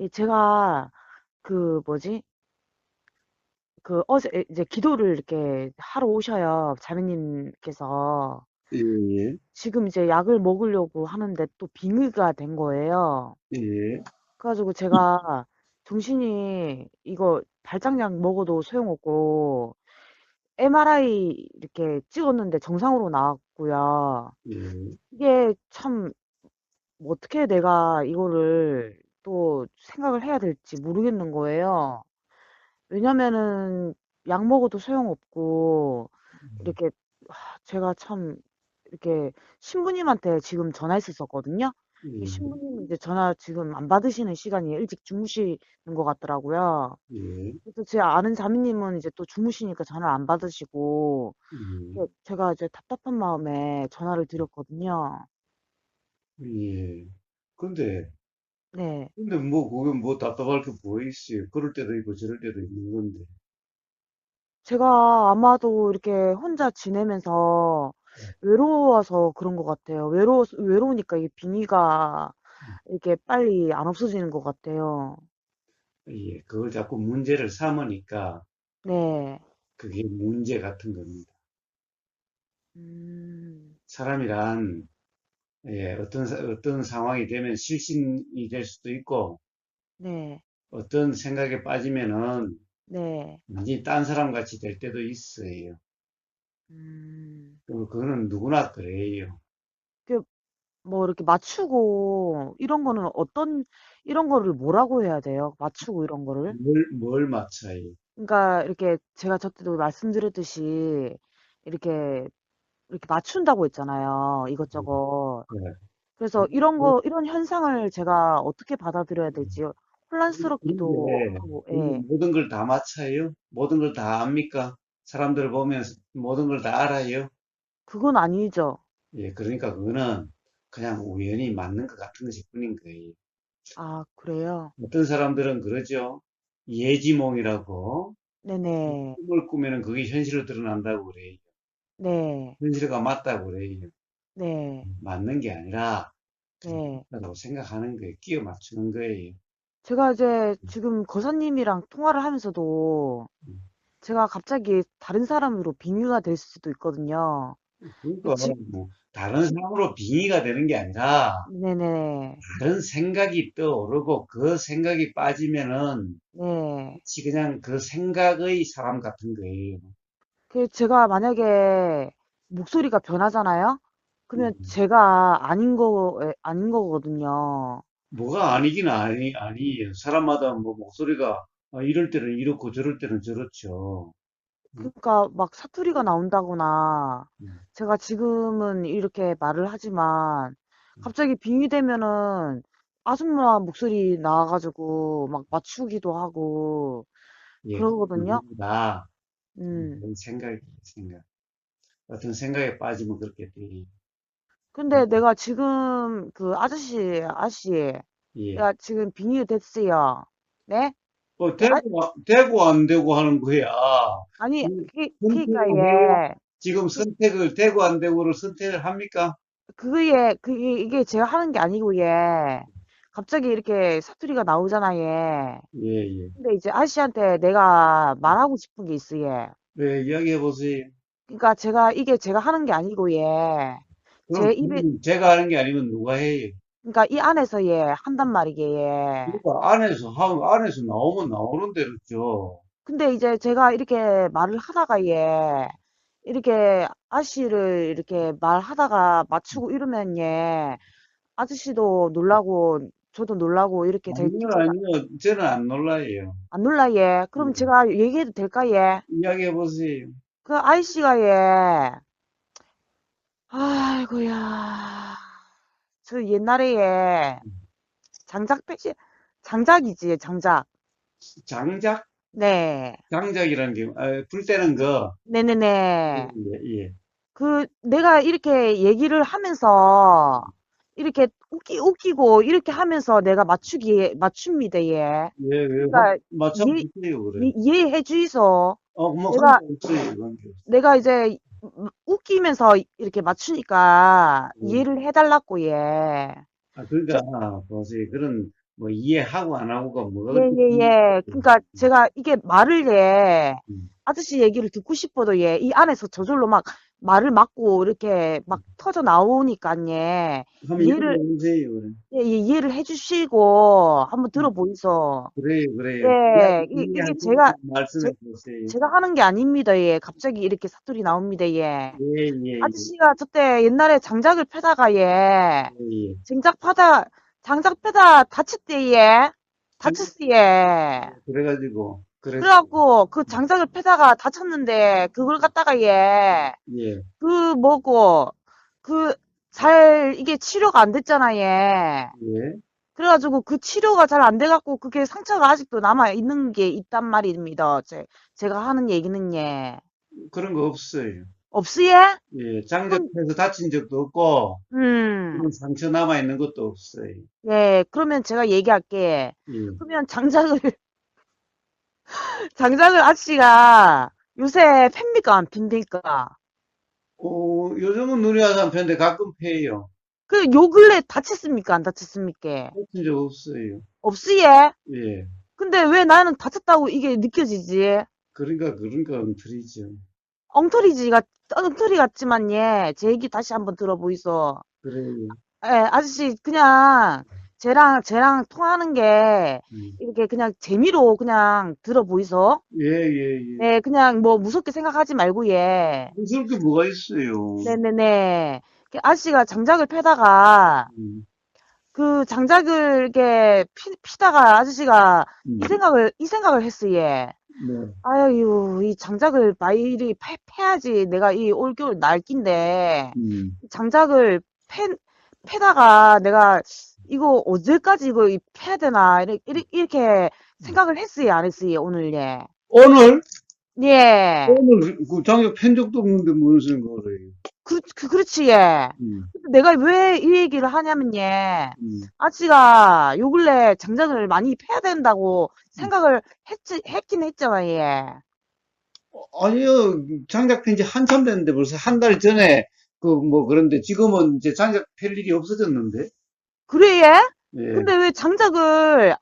예, 제가 그 뭐지? 그 어제 이제 기도를 이렇게 하러 오셔요. 자매님께서. 예, 예, 지금 이제 약을 먹으려고 하는데 또 빙의가 된 거예요. 예, 그래가지고 제가 정신이 이거 발작약 먹어도 소용없고 MRI 이렇게 찍었는데 정상으로 나왔고요. 예, 이게 참 어떻게 내가 이거를 또 생각을 해야 될지 모르겠는 거예요. 왜냐면은 약 먹어도 소용없고 이렇게 제가 참 이렇게 신부님한테 지금 전화했었거든요. 이 예, 신부님 이제 전화 지금 안 받으시는 시간이 일찍 주무시는 것 같더라고요. 예, 그래서 제 아는 자매님은 이제 또 주무시니까 전화를 안 받으시고 제가 이제 답답한 마음에 전화를 드렸거든요. 예. 근데, 네. 근데 뭐, 그게 뭐 답답할 게 뭐 있어요. 그럴 때도 있고 저럴 때도 있는 건데. 제가 아마도 이렇게 혼자 지내면서 외로워서 그런 것 같아요. 외로우니까 이 빙의가 이렇게 빨리 안 없어지는 것 같아요. 예, 그걸 자꾸 문제를 삼으니까 네. 그게 문제 같은 겁니다. 음, 사람이란, 예, 어떤 상황이 되면 실신이 될 수도 있고, 네. 어떤 생각에 빠지면은 네. 완전히 딴 사람 같이 될 때도 있어요. 음, 그거는 누구나 그래요. 그, 뭐, 이렇게 맞추고, 이런 거는 이런 거를 뭐라고 해야 돼요? 맞추고 이런 거를? 뭘 맞춰요. 그러니까, 이렇게 제가 저때도 말씀드렸듯이, 이렇게, 이렇게 맞춘다고 했잖아요. 이것저것. 예. 그래서 이런 현상을 제가 어떻게 받아들여야 될지 혼란스럽기도 그런데 하고, 그런데 예. 모든 걸 다 맞춰요? 모든 걸 다 압니까? 사람들 보면서 모든 걸 다 알아요? 그건 아니죠. 예, 그러니까 그거는 그냥 우연히 맞는 것 같은 것일 뿐인 거예요. 아, 그래요? 어떤 사람들은 그러죠. 예지몽이라고 네네. 꿈을 꾸면은 그게 현실로 드러난다고 그래요. 네. 현실과 맞다고 그래요. 네. 맞는 게 아니라 그냥 네. 맞다고 생각하는 거예요. 끼워 맞추는 거예요. 제가 이제 지금 거사님이랑 통화를 하면서도 제가 갑자기 다른 사람으로 빙의가 될 수도 있거든요. 그러니까 지, 뭐 다른 지, 사람으로 빙의가 되는 게 아니라 네네. 다른 생각이 떠오르고 그 생각이 빠지면은 네. 마치 그냥 그 생각의 사람 같은 거예요. 그 제가 만약에 목소리가 변하잖아요? 그러면 음, 제가 아닌 거거든요. 뭐가 아니긴 아니에요. 사람마다 뭐 목소리가 이럴 때는 이렇고 저럴 때는 저렇죠. 음, 그러니까 막 사투리가 나온다거나 음, 제가 지금은 이렇게 말을 하지만 갑자기 빙의 되면은 아줌마 목소리 나와가지고 막 맞추기도 하고 예, 그러거든요. 다 음. 생각. 어떤 생각에 빠지면 그렇게 돼. 근데 내가 지금 그 아저씨, 예. 내가 지금 빙의 됐어요. 네? 그 되고 안 되고 하는 거야. 아니, 그니까 선택을 해요? 예. 지금 그, 선택을 되고 안 되고를 선택을 합니까? 이게 제가 하는 게 아니고 예. 갑자기 이렇게 사투리가 나오잖아 예. 예, 예. 근데 이제 아저씨한테 내가 말하고 싶은 게 있어 예. 네, 이야기해 보세요. 그러니까 이게 제가 하는 게 아니고 예. 그럼 제 입에, 제가 하는 게 아니면 누가 해요? 그러니까 이 안에서 예, 한단 말이게 예. 그러니까 안에서 나오면 나오는 대로죠. 근데 이제 제가 이렇게 말을 하다가 예. 이렇게 아저씨를 이렇게 말하다가 맞추고 이러면 예. 아저씨도 놀라고 저도 놀라고 이렇게 아니요, 제가 아니요. 저는 안 놀라요. 안 놀라 예. 그럼 네. 제가 얘기해도 될까 예. 이야기해 보세요. 그 아저씨가 예. 아이고야. 저 옛날에 예. 장작 패시 장작이지 장작. 장작? 네. 장작이라는 게, 불 때는 거. 예, 네네네. 예. 그 내가 이렇게 얘기를 하면서 이렇게 웃기고 이렇게 하면서 내가 맞춥니다 예. 예, 예. 그러니까 이, 맞춰보세요, 그래. 이해해 주이소. 뭐, 내가 상관없어요, 관계. 내가 이제 웃기면서 이렇게 맞추니까 예. 이해를 해달라고 예. 그러니까, 저, 보세요. 그런 뭐 이해하고 안 하고가 예, 뭐가 예, 중요해요. 예. 그러니까 제가 이게 말을 예, 음. 아저씨 얘기를 듣고 싶어도 예, 이 안에서 저절로 막 말을 막고 이렇게 막 터져 나오니까 예, 한번 이해를, 열어보세요. 그래. 예, 예, 이해를 해주시고 한번 들어보이소. 그래요, 그래요. 예, 이게 이해한 거 제가, 말씀해 제, 보세요. 제가 하는 게 아닙니다. 예, 갑자기 이렇게 사투리 나옵니다. 예. 예, 예, 예, 아저씨가 저때 옛날에 장작을 패다가 예, 예, 예. 장작 패다 다쳤대 예. 장작, 다쳤어 예. 그래가지고, 그랬어. 그래갖고 그 장작을 패다가 다쳤는데 그걸 갖다가 예, 예, 그 뭐고 그 잘 이게 치료가 안 됐잖아 예. 예. 그래가지고 그 치료가 잘 안 돼갖고 그게 상처가 아직도 남아 있는 게 있단 말입니다. 제가 하는 얘기는 예. 그런 거 없어요. 없어 예? 예, 그럼 장작해서 다친 적도 없고, 음. 그런 상처 남아 있는 것도 없어요. 예, 그러면 제가 얘기할게. 예. 그러면 장작을 아저씨가 요새 팹니까, 안 핍니까? 요즘은 눈이 와서 안 펴는데 가끔 패요. 그, 요 근래 다쳤습니까, 안 다쳤습니까? 다친 적 없어요. 없으예? 예. 근데 왜 나는 다쳤다고 이게 느껴지지? 그러니까 엉터리죠. 엉터리 같지만, 예, 제 얘기 다시 한번 들어보이소. 그래요. 예, 아저씨, 그냥, 쟤랑 통하는 게, 음. 이렇게 그냥 재미로 그냥 들어보이소. 예, 예, 예. 예, 그냥 뭐 무섭게 생각하지 말고, 예. 무서울 게 뭐가 있어요. 네네네. 그 아저씨가 장작을 패다가, 음, 그 장작을 이렇게 피다가 아저씨가 음, 이 생각을 했어, 얘. 네. 아유, 이 장작을 이리 패야지. 내가 이 올겨울 날낀데, 음. 장작을 패다가 내가 이거 언제까지 이거 패야 되나, 이렇게 생각을 했어요, 안 했어요, 오늘, 예. 오늘? 예. 오늘 그 장작 팬 적도 없는데 무슨 거래요. 그렇지, 예. 음, 근데 내가 왜 이 얘기를 하냐면, 예. 음. 아치가 요 근래 장작을 많이 패야 된다고 음. 생각을 했긴 했잖아, 예. 아니요, 장작 팬지 한참 됐는데 벌써 한 달 전에 그 뭐 그런데 지금은 이제 장작 팰 일이 없어졌는데. 그래, 예? 예. 근데 왜 장작을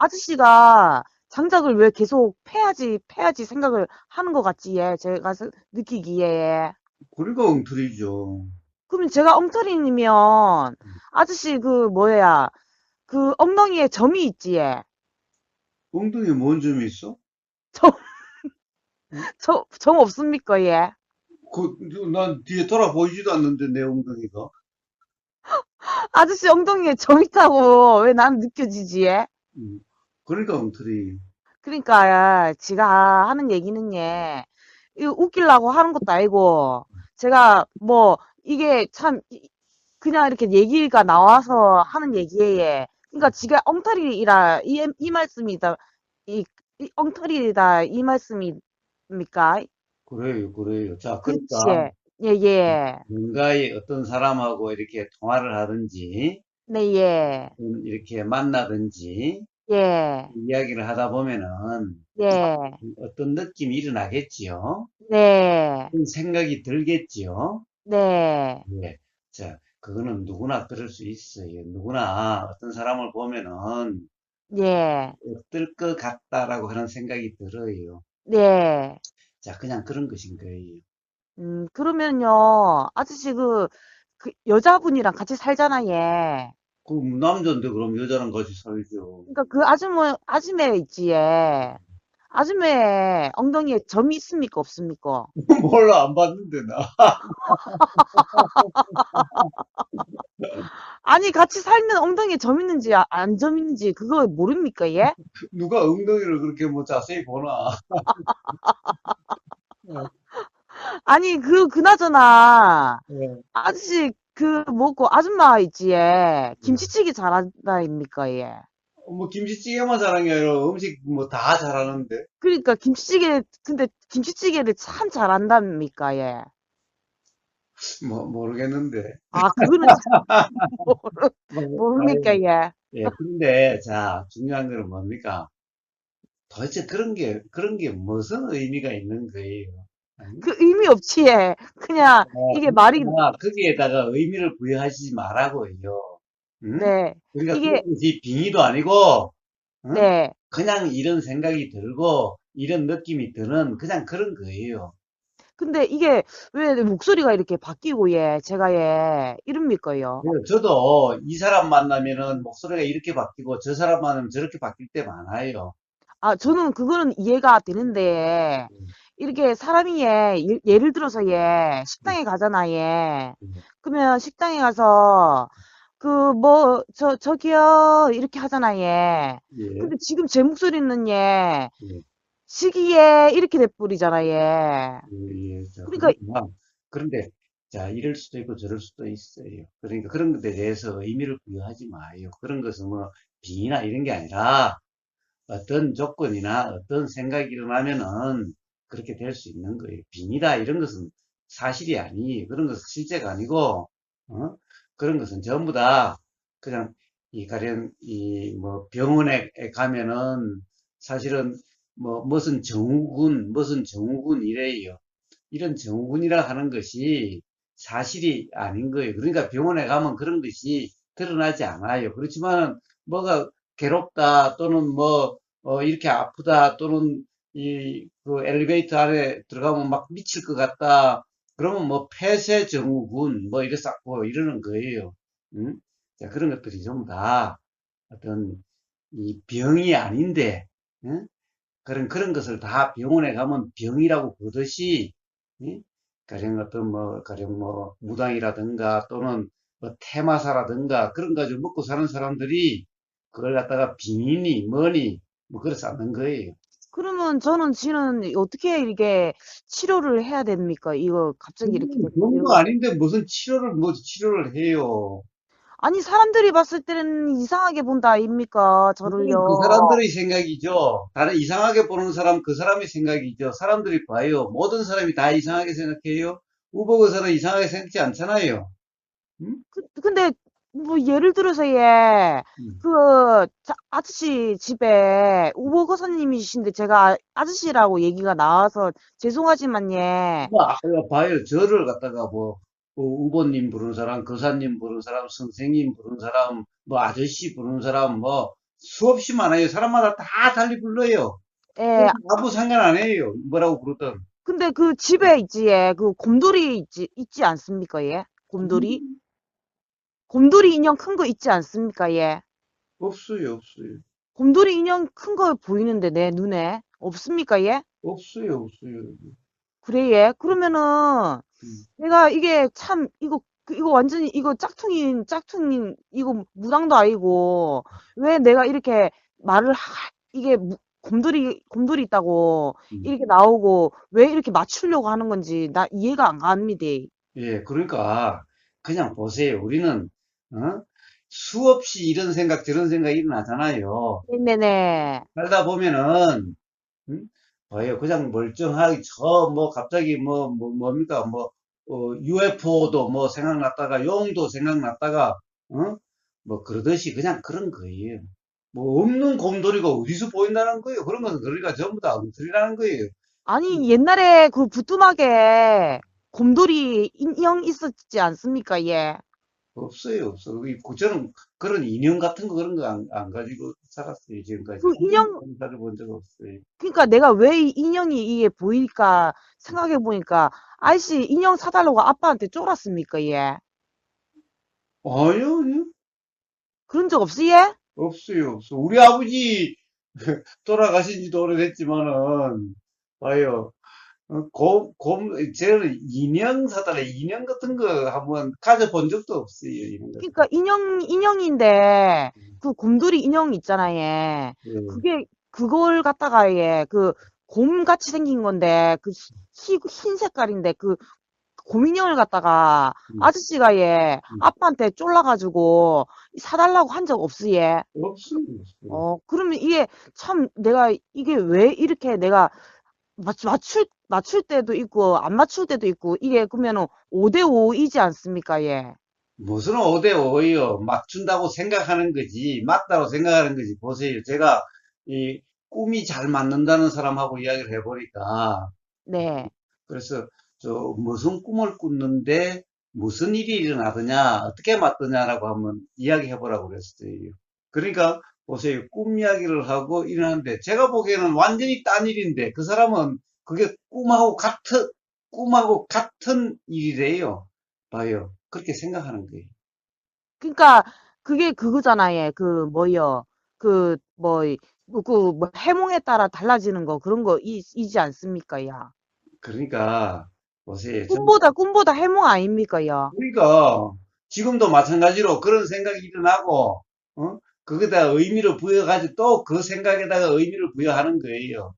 왜 계속 패야지 생각을 하는 것 같지, 예. 제가 느끼기에, 예. 그러니까 엉터리죠. 그러면 제가 엉터리면, 아저씨 뭐야, 그 엉덩이에 점이 있지, 예. 엉덩이에 뭔 점이 있어? 점, 응? 점 없습니까, 예? 난 뒤에 돌아보이지도 않는데 내 엉덩이가. 아저씨 엉덩이에 점 있다고 왜 난 느껴지지? 예? 음. 그러니까 엉터리. 그러니까 지가 하는 얘기는 예, 이거 웃기려고 하는 것도 아니고 제가 뭐 이게 참 그냥 이렇게 얘기가 나와서 하는 얘기에 그러니까 지가 엉터리라 이 말씀이다 이 엉터리다 이 말씀입니까? 그래요, 그래요. 자, 그렇지 그러니까 예예 뭔가의 어떤 사람하고 이렇게 통화를 하든지 네 예 이렇게 만나든지 예 이야기를 하다 보면은 예 어떤 느낌이 일어나겠지요. 네 어떤 생각이 들겠지요. 네 예. 자, 그거는 누구나 그럴 수 있어요. 누구나 어떤 사람을 보면은 예, 어떨 것 같다라고 하는 생각이 들어요. 네. 자, 그냥 그런 것인 거예요. 그러면요, 아저씨 그 여자분이랑 같이 살잖아, 얘. 그 남자인데 그럼 여자랑 같이 살죠. 그러니까 그 아줌매 있지, 얘. 아줌매 엉덩이에 점이 있습니까, 없습니까? 몰라, 안 봤는데, 나. 아니, 같이 살면 엉덩이에 점 있는지, 안 점 있는지, 그거 모릅니까, 얘? 누가 엉덩이를 그렇게 뭐 자세히 보나. 예, 아니, 그나저나, 예. 아저씨, 뭐고, 아줌마 있지, 얘. 예. 김치찌개 잘한다입니까, 얘? 뭐, 김치찌개만 잘하는 게 아니라 음식 뭐 다 잘하는데. 그러니까 근데 김치찌개를 참 잘한답니까, 얘? 뭐, 모르겠는데. 아, 그거는 참 모르, 모릅니까, 아유, 얘. 예, 근데, 자, 중요한 거는 뭡니까? 도대체 그런 게 무슨 의미가 있는 거예요? 아니? 그 의미 없지, 얘. 그냥, 이게 말이, 거기에다가 의미를 부여하시지 말라고요. 응? 네. 그러니까 이게, 그것이 빙의도 아니고, 어? 네. 그냥 이런 생각이 들고, 이런 느낌이 드는 그냥 그런 거예요. 근데 이게 왜 목소리가 이렇게 바뀌고 제가 이럽니까요? 그래서 저도 이 사람 만나면은 목소리가 이렇게 바뀌고 저 사람 만나면 저렇게 바뀔 때 많아요. 아, 저는 그거는 이해가 되는데, 음, 이렇게 사람이 예를 들어서 음, 식당에 가잖아, 음. 그러면 식당에 가서, 저기요, 이렇게 하잖아, 예, 근데 지금 제 목소리는 예, 시기에 이렇게 돼버리잖아, 예. 자, 그러니까, 그렇구나. 그런데, 자, 이럴 수도 있고 저럴 수도 있어요. 그러니까 그런 것에 대해서 의미를 부여하지 마요. 그런 것은 뭐, 빙이나 이런 게 아니라, 어떤 조건이나 어떤 생각이 일어나면은 그렇게 될 수 있는 거예요. 빙이다 이런 것은 사실이 아니에요. 그런 것은 실제가 아니고, 어? 그런 것은 전부 다 그냥 이 가령 이 뭐 병원에 가면은 사실은 뭐 무슨 증후군 이래요. 이런 증후군이라 하는 것이 사실이 아닌 거예요. 그러니까 병원에 가면 그런 것이 드러나지 않아요. 그렇지만 뭐가 괴롭다 또는 이렇게 아프다 또는 그 엘리베이터 안에 들어가면 막 미칠 것 같다. 그러면 뭐 폐쇄 증후군 뭐 이래 쌓고 이러는 거예요. 응? 자, 그런 것들이 전부 다 어떤 이 병이 아닌데, 응? 그런 것을 다 병원에 가면 병이라고 보듯이, 예? 가령 무당이라든가 또는 뭐 테마사라든가 그런 가지고 먹고 사는 사람들이 그걸 갖다가 빙이니 뭐니 뭐 그래서 않는 거예요. 그러면 지는 어떻게 이렇게 치료를 해야 됩니까? 이거 갑자기 이렇게 병도 되고. 아닌데 무슨 치료를 해요. 아니, 사람들이 봤을 때는 이상하게 본다, 아닙니까? 그건 그 저를요. 사람들의 생각이죠. 다른 이상하게 보는 사람, 그 사람의 생각이죠. 사람들이 봐요. 모든 사람이 다 이상하게 생각해요. 우보고서는 이상하게 생각지 않잖아요. 음? 근데, 예를 들어서, 음. 아저씨 집에 우보거사님이신데 제가 아저씨라고 얘기가 나와서 죄송하지만, 봐요. 저를 갖다가 우보님 부르는 사람, 거사님 부르는 사람, 선생님 부르는 사람, 뭐, 아저씨 부르는 사람, 뭐, 수없이 많아요. 사람마다 다 달리 불러요. 예, 그래서 아무 상관 안 해요. 뭐라고 부르든. 근데 그 집에 있지, 그 곰돌이 있지 않습니까, 곰돌이? 음, 곰돌이 인형 큰 거 있지 않습니까, 없어요, 없어요. 곰돌이 인형 큰 거 보이는데, 내 눈에. 없습니까, 없어요, 없어요. 그래, 그러면은, 음. 내가 이게 참, 이거 완전히, 이거 이거 무당도 아니고, 왜 내가 이렇게 이게 곰돌이 있다고, 음. 이렇게 나오고, 왜 이렇게 맞추려고 하는 건지, 나 이해가 안 갑니다. 예, 그러니까, 그냥 보세요. 우리는, 어? 수없이 이런 생각, 저런 생각이 일어나잖아요. 네네네. 살다 보면은, 음? 봐요. 그냥 멀쩡하게 갑자기 뭡니까 UFO도 뭐 생각났다가 용도 생각났다가 뭐 그러듯이 그냥 그런 거예요. 뭐 없는 곰돌이가 어디서 보인다는 거예요. 그런 것은 그러니까 전부 다 엉터리라는 거예요. 아니, 옛날에 그 부뚜막에 곰돌이 인형 있었지 않습니까, 없어요, 없어. 저는 그런 인형 같은 거 그런 거 안 가지고 살았어요. 지금까지 그 한 번도 인형, 검사를 본 적 없어요. 그러니까 내가 왜 이 인형이 이게 보이니까 생각해 보니까 아이씨 인형 사달라고 아빠한테 쫄았습니까 얘? 아니요, 아니요. 그런 적 없어 얘? 없어요, 없어. 우리 아버지 돌아가신 지도 오래됐지만은, 봐요. 저는 인형 사달라, 인형 같은 거 한번 가져본 적도 없어요, 이런 그러니까 것은. 인형인데 그 곰돌이 인형 있잖아 얘. 예, 그게 그걸 갖다가 얘그 곰같이 생긴 건데 그 흰 색깔인데 그 곰인형을 갖다가 음, 아저씨가 음. 아빠한테 쫄라가지고 사달라고 한 적 없어 얘. 없어요, 없어요. 그러면 이게 참 내가 이게 왜 이렇게 내가 맞출 때도 있고 안 맞출 때도 있고 이게 그러면은 5대5이지 않습니까, 얘? 무슨 5대5요. 맞춘다고 생각하는 거지, 맞다고 생각하는 거지. 보세요. 제가 이 꿈이 잘 맞는다는 사람하고 이야기를 해보니까, 네. 그래서 무슨 꿈을 꿨는데 무슨 일이 일어나더냐, 어떻게 맞더냐라고 한번 이야기해 보라고 그랬어요. 그러니까 보세요. 꿈 이야기를 하고 일어나는데, 제가 보기에는 완전히 딴 일인데, 그 사람은 그게 꿈하고 같은 일이래요. 봐요. 그렇게 생각하는 거예요. 그러니까 그게 그거잖아, 얘. 그 뭐여. 그 뭐, 뭐 해몽에 따라 달라지는 거 그런 거 이지 않습니까, 야. 그러니까, 보세요. 꿈보다 해몽 아닙니까, 야. 우리가 지금도 마찬가지로 그런 생각이 일어나고, 어? 거기다 의미를 부여가지고 또 그 생각에다가 의미를 부여하는 거예요.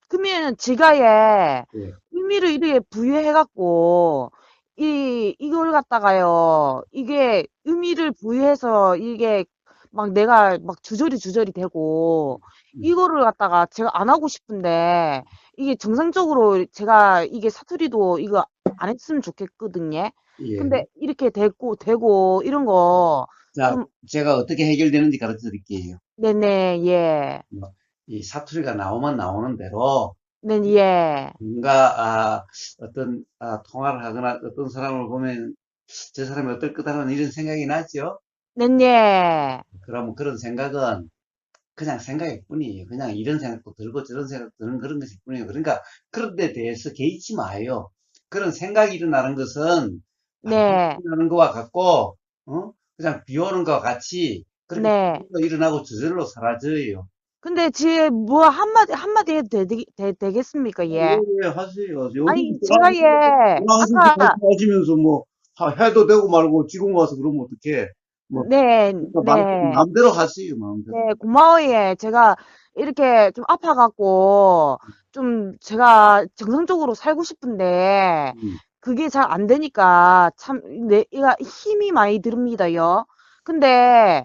그러면 지가 얘 예. 의미를 이렇게 부여해갖고 이걸 갖다가요. 이게 의미를 부여해서 이게 막 내가 막 주저리 되고 음, 이거를 갖다가 제가 안 하고 싶은데 이게 정상적으로 제가 이게 사투리도 이거 안 했으면 좋겠거든요. 예. 근데 이렇게 되고 이런 거 자, 좀 제가 어떻게 해결되는지 가르쳐 드릴게요. 네네 예. 뭐, 이 사투리가 나오면 나오는 대로 네 예. 뭔가 어떤 통화를 하거나 어떤 사람을 보면 저 사람이 어떨 거다라는 이런 생각이 나죠. 네 예. 그러면 그런 생각은 그냥 생각일 뿐이에요. 그냥 이런 생각도 들고 저런 생각도 드는 그런 것일 뿐이에요. 그러니까 그런 데 대해서 개의치 마요. 그런 생각이 일어나는 것은 바람이 네. 일어나는 것과 같고 그냥 비 오는 것과 같이 그렇게 네. 일어나고 저절로 사라져요. 근데 지 뭐 한마디 해도 되겠습니까, 예, 얘? 예, 하세요. 요즘 아니, 제가 얘, 돌아가셔서 아까, 말씀하시면서 뭐 해도 되고 말고 지금 와서 그러면 어떡해. 뭐 네, 그러니까 네, 마음대로 하세요, 마음대로. 네, 고마워요, 얘. 제가 이렇게 좀 아파갖고, 좀 제가 정상적으로 살고 싶은데, 음. 그게 잘 안 되니까, 참, 얘가 힘이 많이 듭니다요. 근데,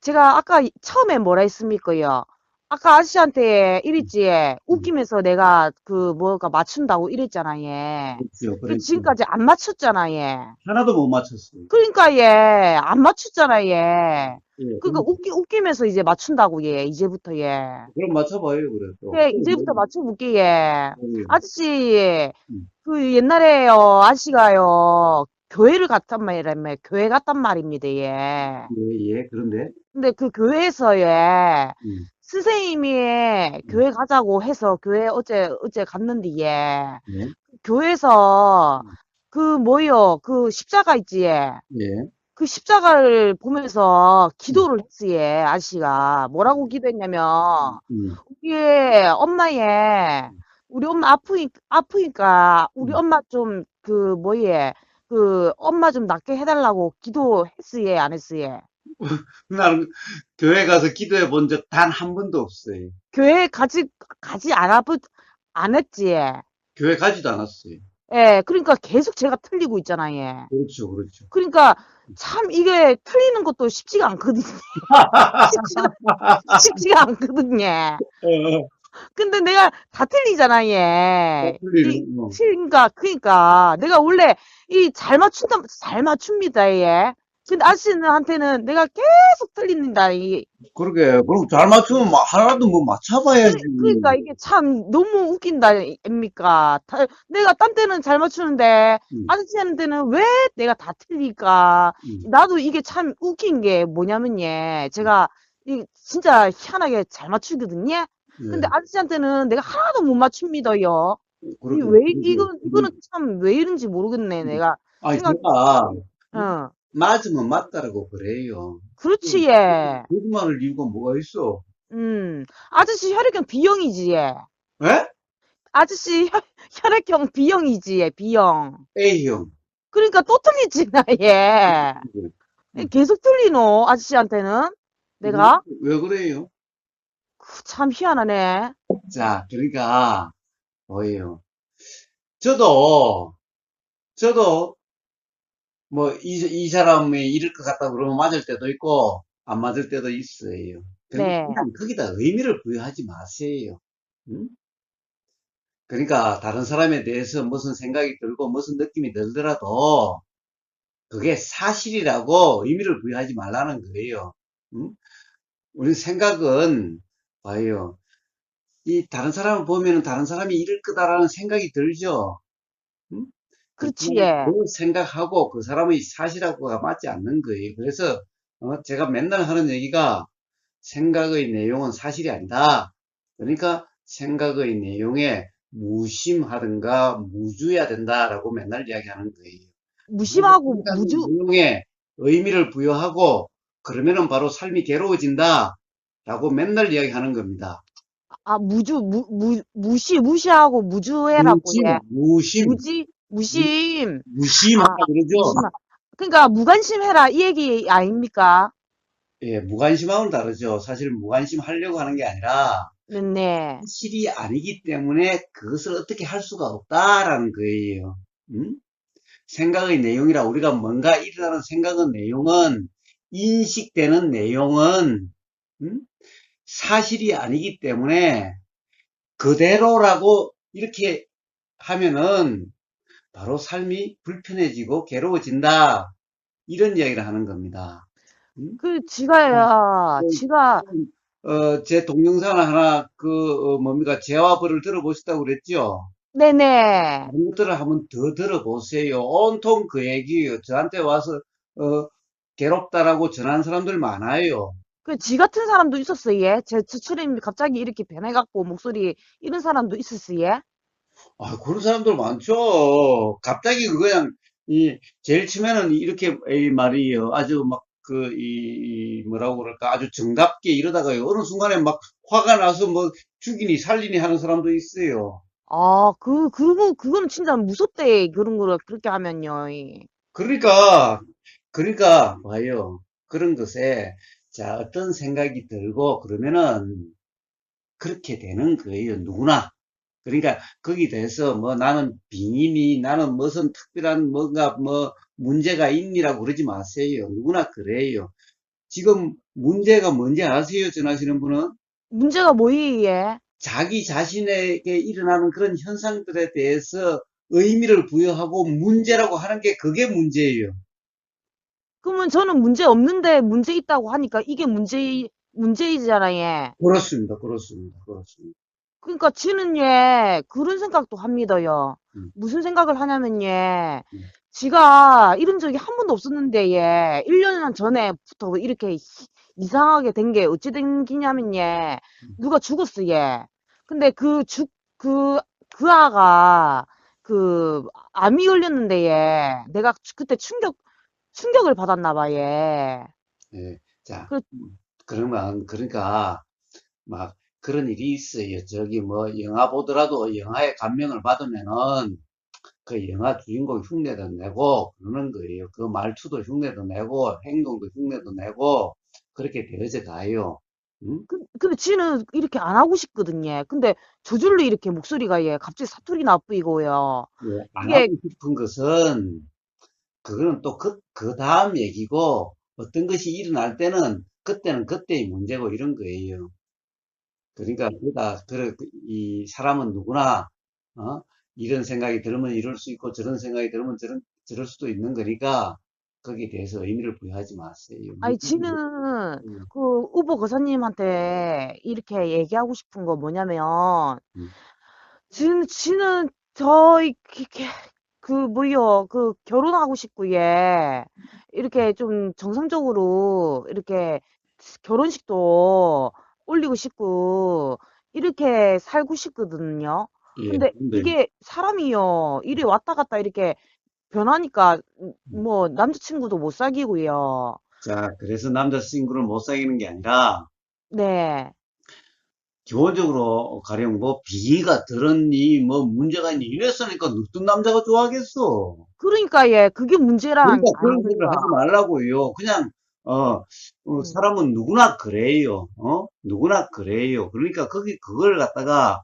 제가 아까 처음에 뭐라 했습니까요? 아까 아저씨한테 이랬지, 음. 웃기면서 내가 그 뭐가 맞춘다고 이랬잖아, 얘. 그렇죠. 그 그랬죠. 지금까지 안 맞췄잖아, 얘. 하나도 못 맞췄어요. 그러니까 얘, 안 맞췄잖아, 얘. 예, 그러니까 웃기면서 이제 맞춘다고, 얘. 이제부터 얘. 그럼 맞춰봐요, 그래도. 그래, 이제부터 맞춰볼게, 얘. 예, 아저씨, 음, 그 옛날에요, 아저씨가요, 교회를 갔단 말이라며, 교회 갔단 말입니다, 얘. 예, 그런데, 근데 그 교회에서 얘, 음, 선생님이 음, 교회 가자고 해서 교회 어제 갔는데 얘, 예, 교회에서 음, 그 뭐요, 그 십자가 있지, 얘. 예, 그 십자가를 보면서 음, 기도를 했지, 얘, 아저씨가. 뭐라고 기도했냐면, 음, 이게 엄마의 우리 엄마 아프니까 우리 음. 엄마 좀 그 뭐예 그 엄마 좀 낫게 해달라고 기도했으예 안 했으예. 나는 교회 가서 기도해 본 적 단 한 번도 없어요. 교회 가지 안 했지. 예. 교회 가지도 않았어요. 예, 그러니까 계속 제가 틀리고 있잖아, 예. 그렇죠, 그렇죠. 그러니까 참 이게 틀리는 것도 쉽지가 않거든요. 쉽지가 쉽지가 않거든요. 어, 근데 내가 다 틀리잖아, 어, 얘. 틀리는, 뭐. 그러니까 내가 원래 잘 맞춥니다, 얘. 근데 아저씨한테는 내가 계속 틀린다, 그러게, 그럼 잘 맞추면 하나라도 뭐 맞춰봐야지. 그러니까 이게 참 너무 웃긴다, 입니까? 내가 딴 때는 잘 맞추는데 음, 아저씨한테는 왜 내가 다 틀릴까? 음, 나도 이게 참 웃긴 게 뭐냐면, 얘. 제가 진짜 희한하게 잘 맞추거든요. 근데 예, 아저씨한테는 내가 하나도 못 맞춥니다요. 그러게, 그러게. 이거는 참 왜 이런지 모르겠네, 내가. 아니, 생각, 제가 어, 맞으면 맞다라고 그래요. 그렇지, 얘. 거짓말을 이유가 뭐가 있어? 아저씨 혈액형 B형이지, 얘. 에? 아저씨 혈액형 B형이지, 얘, B형. A형. 그러니까 또 틀리지, 나, 얘. 음. 계속 틀리노, 아저씨한테는. 왜, 내가. 왜 그래요? 참 희한하네. 자, 그러니까, 뭐예요? 저도, 저도, 뭐, 이 사람이 이럴 것 같다 그러면 맞을 때도 있고, 안 맞을 때도 있어요. 그러니까 네. 그냥 거기다 의미를 부여하지 마세요. 응? 그러니까 다른 사람에 대해서 무슨 생각이 들고 무슨 느낌이 들더라도 그게 사실이라고 의미를 부여하지 말라는 거예요. 응? 우리 생각은 봐요. 이 다른 사람을 보면은 다른 사람이 이럴 거다라는 생각이 들죠. 응? 그렇지, 그렇지만 얘. 그 생각하고 그 사람의 사실하고가 맞지 않는 거예요. 그래서 제가 맨날 하는 얘기가 생각의 내용은 사실이 아니다. 그러니까 생각의 내용에 무심하든가 무주해야 된다라고 맨날 이야기하는 거예요. 그래서 무심하고 생각의 무주, 내용에 의미를 부여하고 그러면은 바로 삶이 괴로워진다 라고 맨날 이야기하는 겁니다. 무시하고 무주해라고, 예. 무심, 무심. 아, 무심하다 그러죠. 무심하. 그러니까 무관심해라, 이 얘기 아닙니까? 예, 무관심하고는 다르죠. 사실 무관심 하려고 하는 게 아니라 네네. 사실이 아니기 때문에 그것을 어떻게 할 수가 없다라는 거예요. 음? 생각의 내용이라 우리가 뭔가 일어나는 생각의 내용은 인식되는 내용은 음? 사실이 아니기 때문에 그대로라고 이렇게 하면은 바로 삶이 불편해지고 괴로워진다. 이런 이야기를 하는 겁니다. 음? 지가, 제 동영상 하나, 뭡니까, 죄와 벌을 들어보셨다고 그랬죠? 네네. 다른 것들을 한번 더 들어보세요. 온통 그 얘기예요. 저한테 와서, 어, 괴롭다라고 전하는 사람들 많아요. 지 같은 사람도 있었어, 얘. 제 추출임 갑자기 이렇게 변해갖고 목소리, 이런 사람도 있었어, 얘. 아, 그런 사람들 많죠. 갑자기 그냥, 제일 처음에는 이렇게, 이 말이에요. 아주 막, 뭐라고 그럴까. 아주 정답게 이러다가요. 어느 순간에 막 화가 나서 뭐 죽이니 살리니 하는 사람도 있어요. 그거는 진짜 무섭대, 그런 거를 그렇게 하면요. 그러니까, 봐요. 그런 것에, 자, 어떤 생각이 들고, 그러면은, 그렇게 되는 거예요. 누구나. 그러니까, 거기에 대해서, 뭐, 나는 빙의니, 나는 무슨 특별한 뭔가, 뭐, 문제가 있니라고 그러지 마세요. 누구나 그래요. 지금 문제가 뭔지 아세요? 전하시는 분은? 문제가 뭐이, 얘? 자기 자신에게 일어나는 그런 현상들에 대해서 의미를 부여하고 문제라고 하는 게 그게 문제예요. 그러면 저는 문제 없는데 문제 있다고 하니까 이게 문제이잖아, 얘. 그렇습니다. 그렇습니다. 그렇습니다. 그러니까 지는 얘, 그런 생각도 합니다요. 음, 무슨 생각을 하냐면 얘, 음, 지가 이런 적이 한 번도 없었는데 얘, 1년 전에부터 이렇게 이상하게 된 게 어찌 된 기냐면 얘, 음. 누가 죽었어, 얘. 근데 그, 그 아가, 암이 걸렸는데 얘, 내가 그때 충격을 받았나 봐, 얘. 예. 자, 그, 그러면, 그러니까, 막, 그런 일이 있어요. 저기, 뭐, 영화 보더라도 영화에 감명을 받으면은, 그 영화 주인공 흉내도 내고, 그러는 거예요. 그 말투도 흉내도 내고, 행동도 흉내도 내고, 그렇게 되어져 가요. 응? 근데 지는 이렇게 안 하고 싶거든요. 근데 저절로 이렇게 목소리가 얘, 갑자기 사투리 나쁘고요. 예, 안 이게 하고 싶은 것은, 그거는 또 그 다음 얘기고, 어떤 것이 일어날 때는, 그때는 그때의 문제고, 이런 거예요. 그러니까 이 사람은 누구나 어? 이런 생각이 들으면 이럴 수 있고 저런 생각이 들으면 저럴 수도 있는 거니까 거기에 대해서 의미를 부여하지 마세요. 아니, 지는 음, 우보 거사님한테 이렇게 얘기하고 싶은 거 뭐냐면, 음, 지는 뭐요, 결혼하고 싶고, 얘. 이렇게 좀 정상적으로, 이렇게 결혼식도 올리고 싶고, 이렇게 살고 싶거든요. 예, 근데 근데 이게 사람이요, 이리 왔다 갔다 이렇게 변하니까, 뭐, 남자친구도 못 사귀고요. 자, 그래서 남자친구를 못 사귀는 게 아니라 네. 기본적으로 가령 뭐 비위가 들었니 뭐 문제가 있니 이랬으니까 어떤 남자가 좋아하겠어. 그러니까, 예, 그게 문제란 그러니까 그런 소리를 하지 아닙니까? 말라고요. 그냥 음. 사람은 누구나 그래요. 누구나 그래요. 그러니까 그걸 갖다가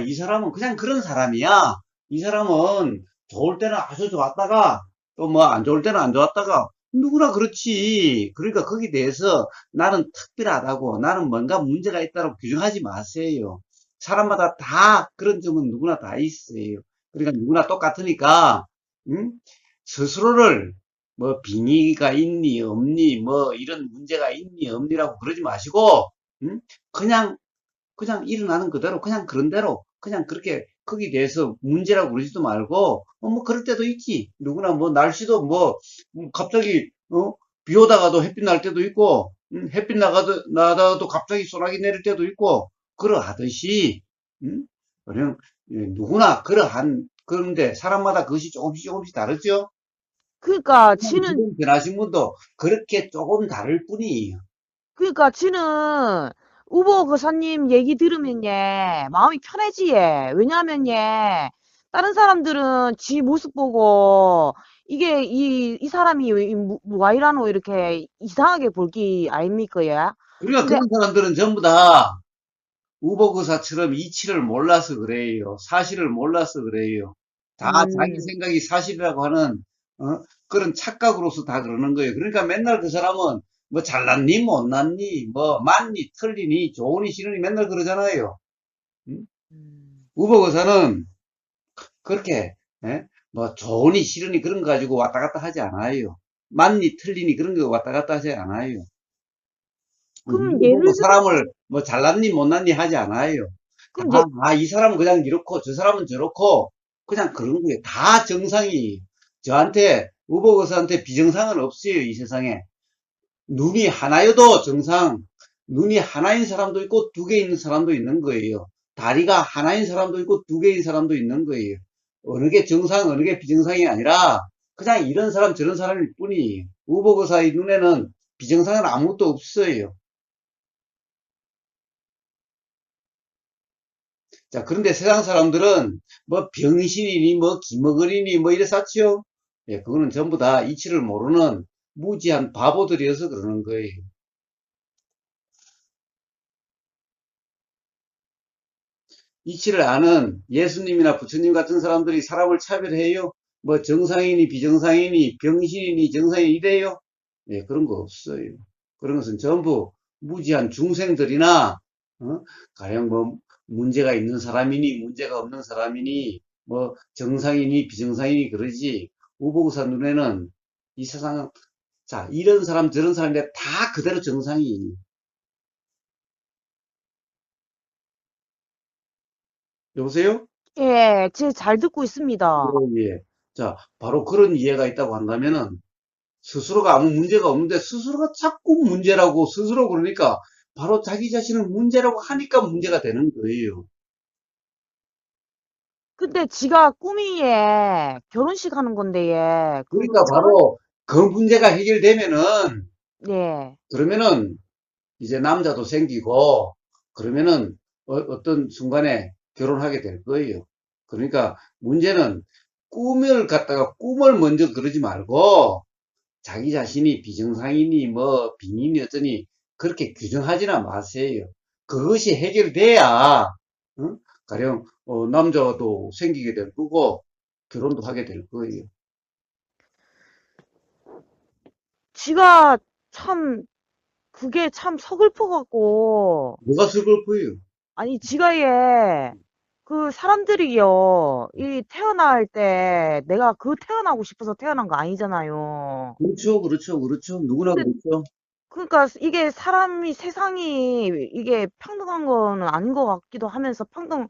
이 사람은 그냥 그런 사람이야. 이 사람은 좋을 때는 아주 좋았다가 또 뭐 안 좋을 때는 안 좋았다가 누구나 그렇지. 그러니까 거기에 대해서 나는 특별하다고 나는 뭔가 문제가 있다고 규정하지 마세요. 사람마다 다 그런 점은 누구나 다 있어요. 그러니까 누구나 똑같으니까 음? 스스로를 뭐 빙의가 있니 없니 뭐 이런 문제가 있니 없니라고 그러지 마시고 음? 그냥 일어나는 그대로 그냥 그런 대로 그냥 그렇게 거기에 대해서 문제라고 그러지도 말고 뭐 그럴 때도 있지 누구나 뭐 날씨도 뭐 갑자기 비 오다가도 햇빛 날 때도 있고 햇빛 나다가도 갑자기 소나기 내릴 때도 있고, 그러하듯이, 그냥 누구나 그런데 사람마다 그것이 조금씩 조금씩 다르죠? 그러니까 지는 지금 변하신 분도 그렇게 조금 다를 뿐이에요. 그러니까 지는 우버 거사님 얘기 들으면 예 마음이 편해지 예. 왜냐하면 예 다른 사람들은 지 모습 보고 이게 이 사람이 와 이라노 이렇게 이상하게 볼기 아닙니까 예. 그러니까 근데 그런 사람들은 전부 다 우버그사처럼 이치를 몰라서 그래요. 사실을 몰라서 그래요. 다 자기 음, 생각이 사실이라고 하는 그런 착각으로서 다 그러는 거예요. 그러니까 맨날 그 사람은 뭐 잘났니 못났니 뭐 맞니 틀리니 좋으니 싫으니 맨날 그러잖아요. 음? 음, 우버그사는 그렇게 뭐 좋으니 싫으니 그런 거 가지고 왔다 갔다 하지 않아요. 맞니 틀리니 그런 거 왔다 갔다 하지 않아요. 그럼 누구 보고 예를 들어 사람을 뭐 잘났니 못났니 하지 않아요. 다, 그럼 예 이 사람은 그냥 이렇고, 저 사람은 저렇고, 그냥 그런 거예요. 다 정상이. 저한테, 우버거스한테 비정상은 없어요, 이 세상에. 눈이 하나여도 정상, 눈이 하나인 사람도 있고, 두 개 있는 사람도 있는 거예요. 다리가 하나인 사람도 있고, 두 개인 사람도 있는 거예요. 어느 게 정상, 어느 게 비정상이 아니라, 그냥 이런 사람, 저런 사람일 뿐이에요. 우버거사의 눈에는 비정상은 아무것도 없어요. 자, 그런데 세상 사람들은 뭐 병신이니 뭐 기머거리니 뭐 이래 쌌지요? 예, 그거는 전부 다 이치를 모르는 무지한 바보들이어서 그러는 거예요. 이치를 아는 예수님이나 부처님 같은 사람들이 사람을 차별해요? 뭐 정상이니 비정상이니 병신이니 정상이니 이래요? 예, 그런 거 없어요. 그런 것은 전부 무지한 중생들이나 가령 뭐 문제가 있는 사람이니 문제가 없는 사람이니 뭐 정상이니 비정상이니 그러지 우보국사 눈에는 이 세상은 자 이런 사람 저런 사람인데 다 그대로 정상이 여보세요? 예, 제 잘 듣고 있습니다. 예, 예. 자 바로 그런 이해가 있다고 한다면은 스스로가 아무 문제가 없는데 스스로가 자꾸 문제라고 스스로 그러니까 바로 자기 자신을 문제라고 하니까 문제가 되는 거예요. 근데 지가 꿈이 예 결혼식 하는 건데 예 그 그러니까 결혼 바로 그 문제가 해결되면은 예 그러면은 이제 남자도 생기고 그러면은 떤 순간에 결혼하게 될 거예요. 그러니까 문제는 꿈을 갖다가 꿈을 먼저 그러지 말고 자기 자신이 비정상이니 뭐 빙인이 어쩌니 그렇게 규정하지나 마세요. 그것이 해결돼야 가령 남자도 생기게 될 거고 결혼도 하게 될 거예요. 지가 참 그게 참 서글퍼 갖고 뭐가 슬퍼요? 아니 지가 예 그 사람들이요 이 태어날 때 내가 그 태어나고 싶어서 태어난 거 아니잖아요. 그렇죠, 그렇죠, 그렇죠. 누구나 근데 그렇죠. 그러니까 이게 사람이 세상이 이게 평등한 거는 아닌 것 같기도 하면서 평등한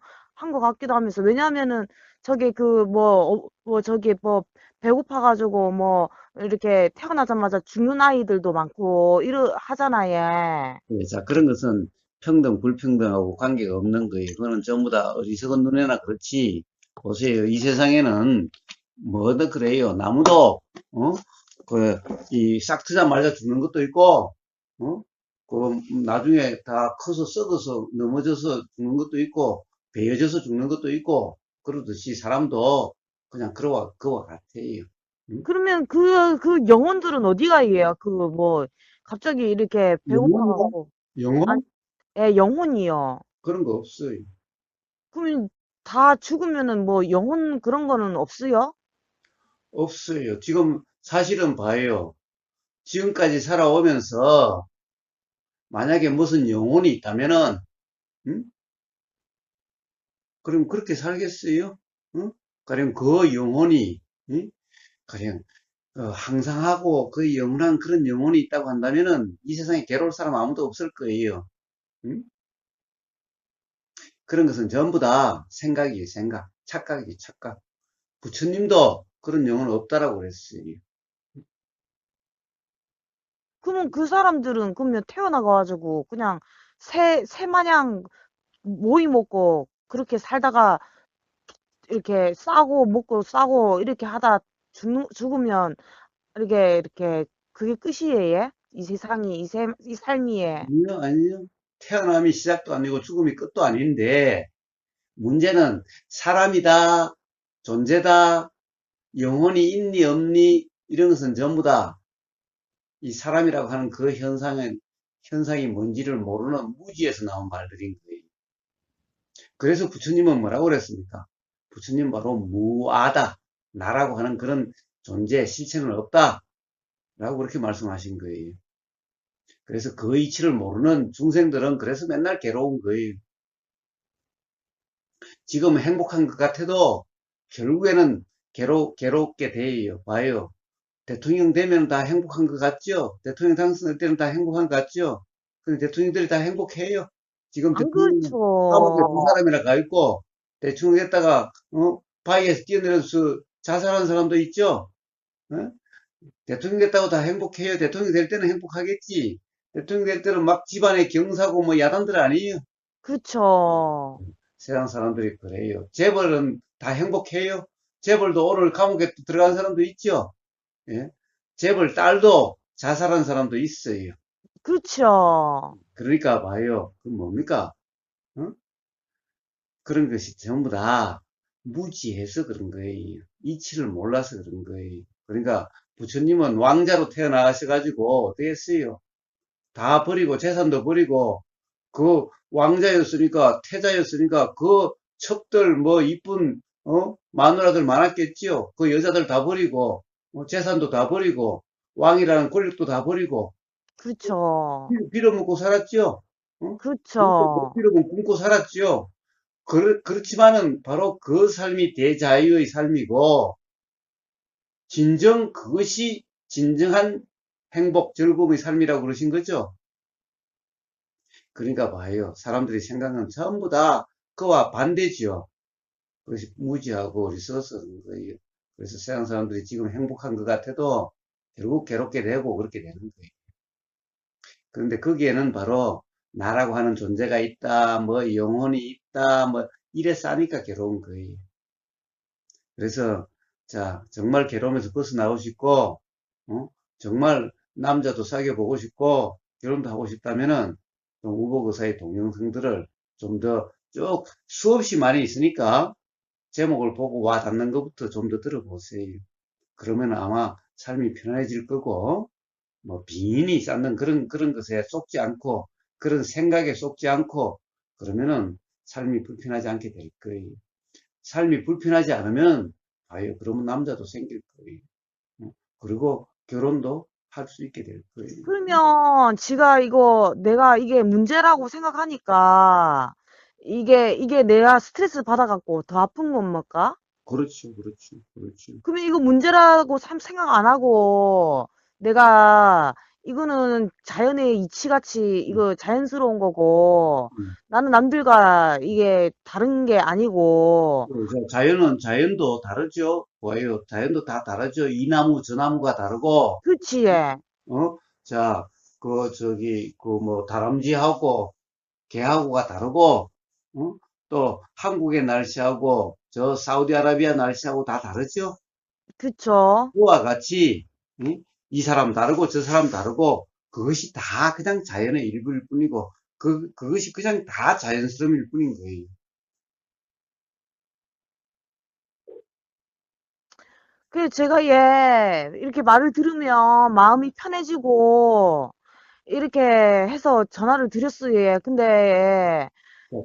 것 같기도 하면서 왜냐하면은 저기 그 뭐 저기 뭐 배고파 가지고 뭐 이렇게 태어나자마자 죽는 아이들도 많고 이러 하잖아요. 예, 자, 그런 것은 평등, 불평등하고 관계가 없는 거예요. 그거는 전부 다 어리석은 눈에나 그렇지. 보세요. 이 세상에는 뭐든 그래요. 나무도, 이 싹 트자마자 죽는 것도 있고, 어? 그, 나중에 다 커서 썩어서 넘어져서 죽는 것도 있고, 베어져서 죽는 것도 있고, 그러듯이 사람도 그냥 그와 같아요. 응? 그러면 그 영혼들은 어디 가예요? 그 뭐 갑자기 이렇게 배고파 영혼이가? 갖고 아, 영혼? 예, 영혼이요. 그런 거 없어요. 그러면 다 죽으면은 뭐 영혼 그런 거는 없어요? 없어요. 지금 사실은 봐요. 지금까지 살아오면서 만약에 무슨 영혼이 있다면은 음? 그럼 그렇게 살겠어요? 가령 그 영혼이 가령 항상 하고 그 영원한 그런 영혼이 있다고 한다면은 이 세상에 괴로울 사람 아무도 없을 거예요. 음? 그런 것은 전부 다 생각이에요, 생각. 착각이에요, 착각. 부처님도 그런 영혼 없다라고 그랬어요. 그러면 그 사람들은 그러면 태어나가지고 그냥 새 마냥 모이 먹고 그렇게 살다가 이렇게 싸고 먹고 싸고 이렇게 하다 죽으면 이렇게 그게 끝이에요? 이 세상이 이 삶이에. 아니요, 아니요. 태어남이 시작도 아니고 죽음이 끝도 아닌데, 문제는 사람이다, 존재다, 영혼이 있니 없니 이런 것은 전부 다 이 사람이라고 하는 그 현상이 뭔지를 모르는 무지에서 나온 말들인 거예요. 그래서 부처님은 뭐라고 그랬습니까? 부처님 바로 무아다, 나라고 하는 그런 존재, 실체는 없다 라고 그렇게 말씀하신 거예요. 그래서 그 이치를 모르는 중생들은 그래서 맨날 괴로운 거예요. 지금 행복한 것 같아도 결국에는 괴롭게 돼요. 봐요. 대통령 되면 다 행복한 것 같죠? 대통령 당선될 때는 다 행복한 것 같죠? 근데 대통령들이 다 행복해요. 지금 안 대통령 감옥에 두 그렇죠. 사람이나 가 있고, 대통령 됐다가, 바위에서 뛰어내려서 자살한 사람도 있죠? 어? 대통령 됐다고 다 행복해요. 대통령 될 때는 행복하겠지. 대통령 될 때는 막 집안에 경사고 뭐 야단들 아니에요. 그쵸. 세상 사람들이 그래요. 재벌은 다 행복해요. 재벌도 오늘 감옥에 들어간 사람도 있죠. 예? 재벌 딸도 자살한 사람도 있어요. 그쵸. 그러니까 봐요. 그 뭡니까? 어? 그런 것이 전부 다 무지해서 그런 거예요. 이치를 몰라서 그런 거예요. 그러니까 부처님은 왕자로 태어나셔가지고 어떻게 했어요? 다 버리고 재산도 버리고 그 왕자였으니까 태자였으니까 그 척들 뭐 이쁜 마누라들 많았겠지요. 그 여자들 다 버리고 재산도 다 버리고 왕이라는 권력도 다 버리고 그쵸. 빌어먹고 살았죠. 못 그쵸. 빌어먹고 굶고 살았죠. 그렇지만은 바로 그 삶이 대자유의 삶이고 진정 그것이 진정한 행복, 즐거움의 삶이라고 그러신 거죠. 그러니까 봐요. 사람들이 생각은 전부 다 그와 반대지요. 그것이 무지하고 어리석어서 그런 거예요. 그래서 세상 사람들이 지금 행복한 것 같아도 결국 괴롭게 되고 그렇게 되는 거예요. 그런데 거기에는 바로 나라고 하는 존재가 있다, 뭐 영혼이 있다, 뭐 이래 싸니까 괴로운 거예요. 그래서 자 정말 괴로움에서 벗어나고 싶고 정말 남자도 사귀어 보고 싶고 결혼도 하고 싶다면은 좀 우복의사의 동영상들을 좀 더 쭉 수없이 많이 있으니까 제목을 보고 와 닿는 것부터 좀 더 들어보세요. 그러면 아마 삶이 편안해질 거고 뭐 빙인이 쌓는 그런 것에 쏙지 않고 그런 생각에 쏙지 않고 그러면은 삶이 불편하지 않게 될 거예요. 삶이 불편하지 않으면 아유 그러면 남자도 생길 거예요. 그리고 결혼도 할 수 있게 될 거예요. 그러면 지가 내가 이게 문제라고 생각하니까 이게 내가 스트레스 받아갖고 더 아픈 겁니까? 그렇죠, 그렇죠, 그렇죠. 그러면 이거 문제라고 생각 안 하고 내가 이거는 자연의 이치같이 음, 이거 자연스러운 거고 음. 나는 남들과 이게 다른 게 아니고 그래서 자연도 다르죠. 뭐예요? 자연도 다 다르죠. 이 나무 저 나무가 다르고 그치? 예. 자, 그 뭐 다람쥐하고 개하고가 다르고 또 한국의 날씨하고 저 사우디아라비아 날씨하고 다 다르죠. 그쵸? 그와 같이 이 사람 다르고 저 사람 다르고 그것이 다 그냥 자연의 일부일 뿐이고 그것이 그냥 다 자연스러움일 뿐인 거예요. 그래서 제가 이렇게 말을 들으면 마음이 편해지고 이렇게 해서 전화를 드렸어요. 근데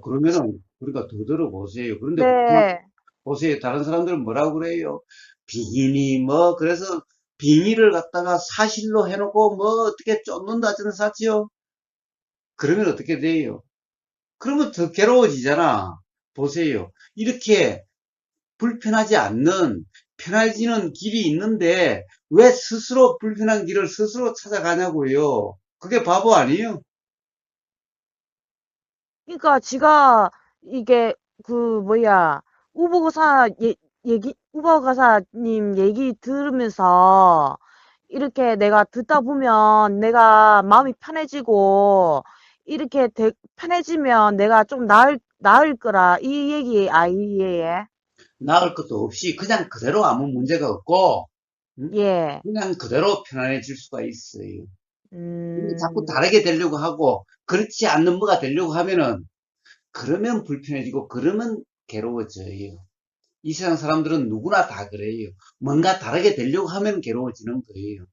그러면은 우리가 더 들어보세요. 그런데 네, 보세요. 다른 사람들은 뭐라고 그래요? 빙의니 뭐 그래서 빙의를 갖다가 사실로 해놓고 뭐 어떻게 쫓는다 저는 사지요. 그러면 어떻게 돼요? 그러면 더 괴로워지잖아. 보세요. 이렇게 불편하지 않는 편해지는 길이 있는데 왜 스스로 불편한 길을 스스로 찾아가냐고요. 그게 바보 아니에요? 그러니까 지가 이게 그 뭐야 우보고사 우보가사님 얘기 들으면서 이렇게 내가 듣다 보면 내가 마음이 편해지고, 이렇게 편해지면 내가 좀 나을 거라. 이 얘기 아이예요. 나을 것도 없이 그냥 그대로 아무 문제가 없고, 응? 예. 그냥 그대로 편안해질 수가 있어요. 근데 자꾸 음, 다르게 되려고 하고, 그렇지 않는 뭐가 되려고 하면은, 그러면 불편해지고, 그러면 괴로워져요. 이 세상 사람들은 누구나 다 그래요. 뭔가 다르게 되려고 하면 괴로워지는 거예요.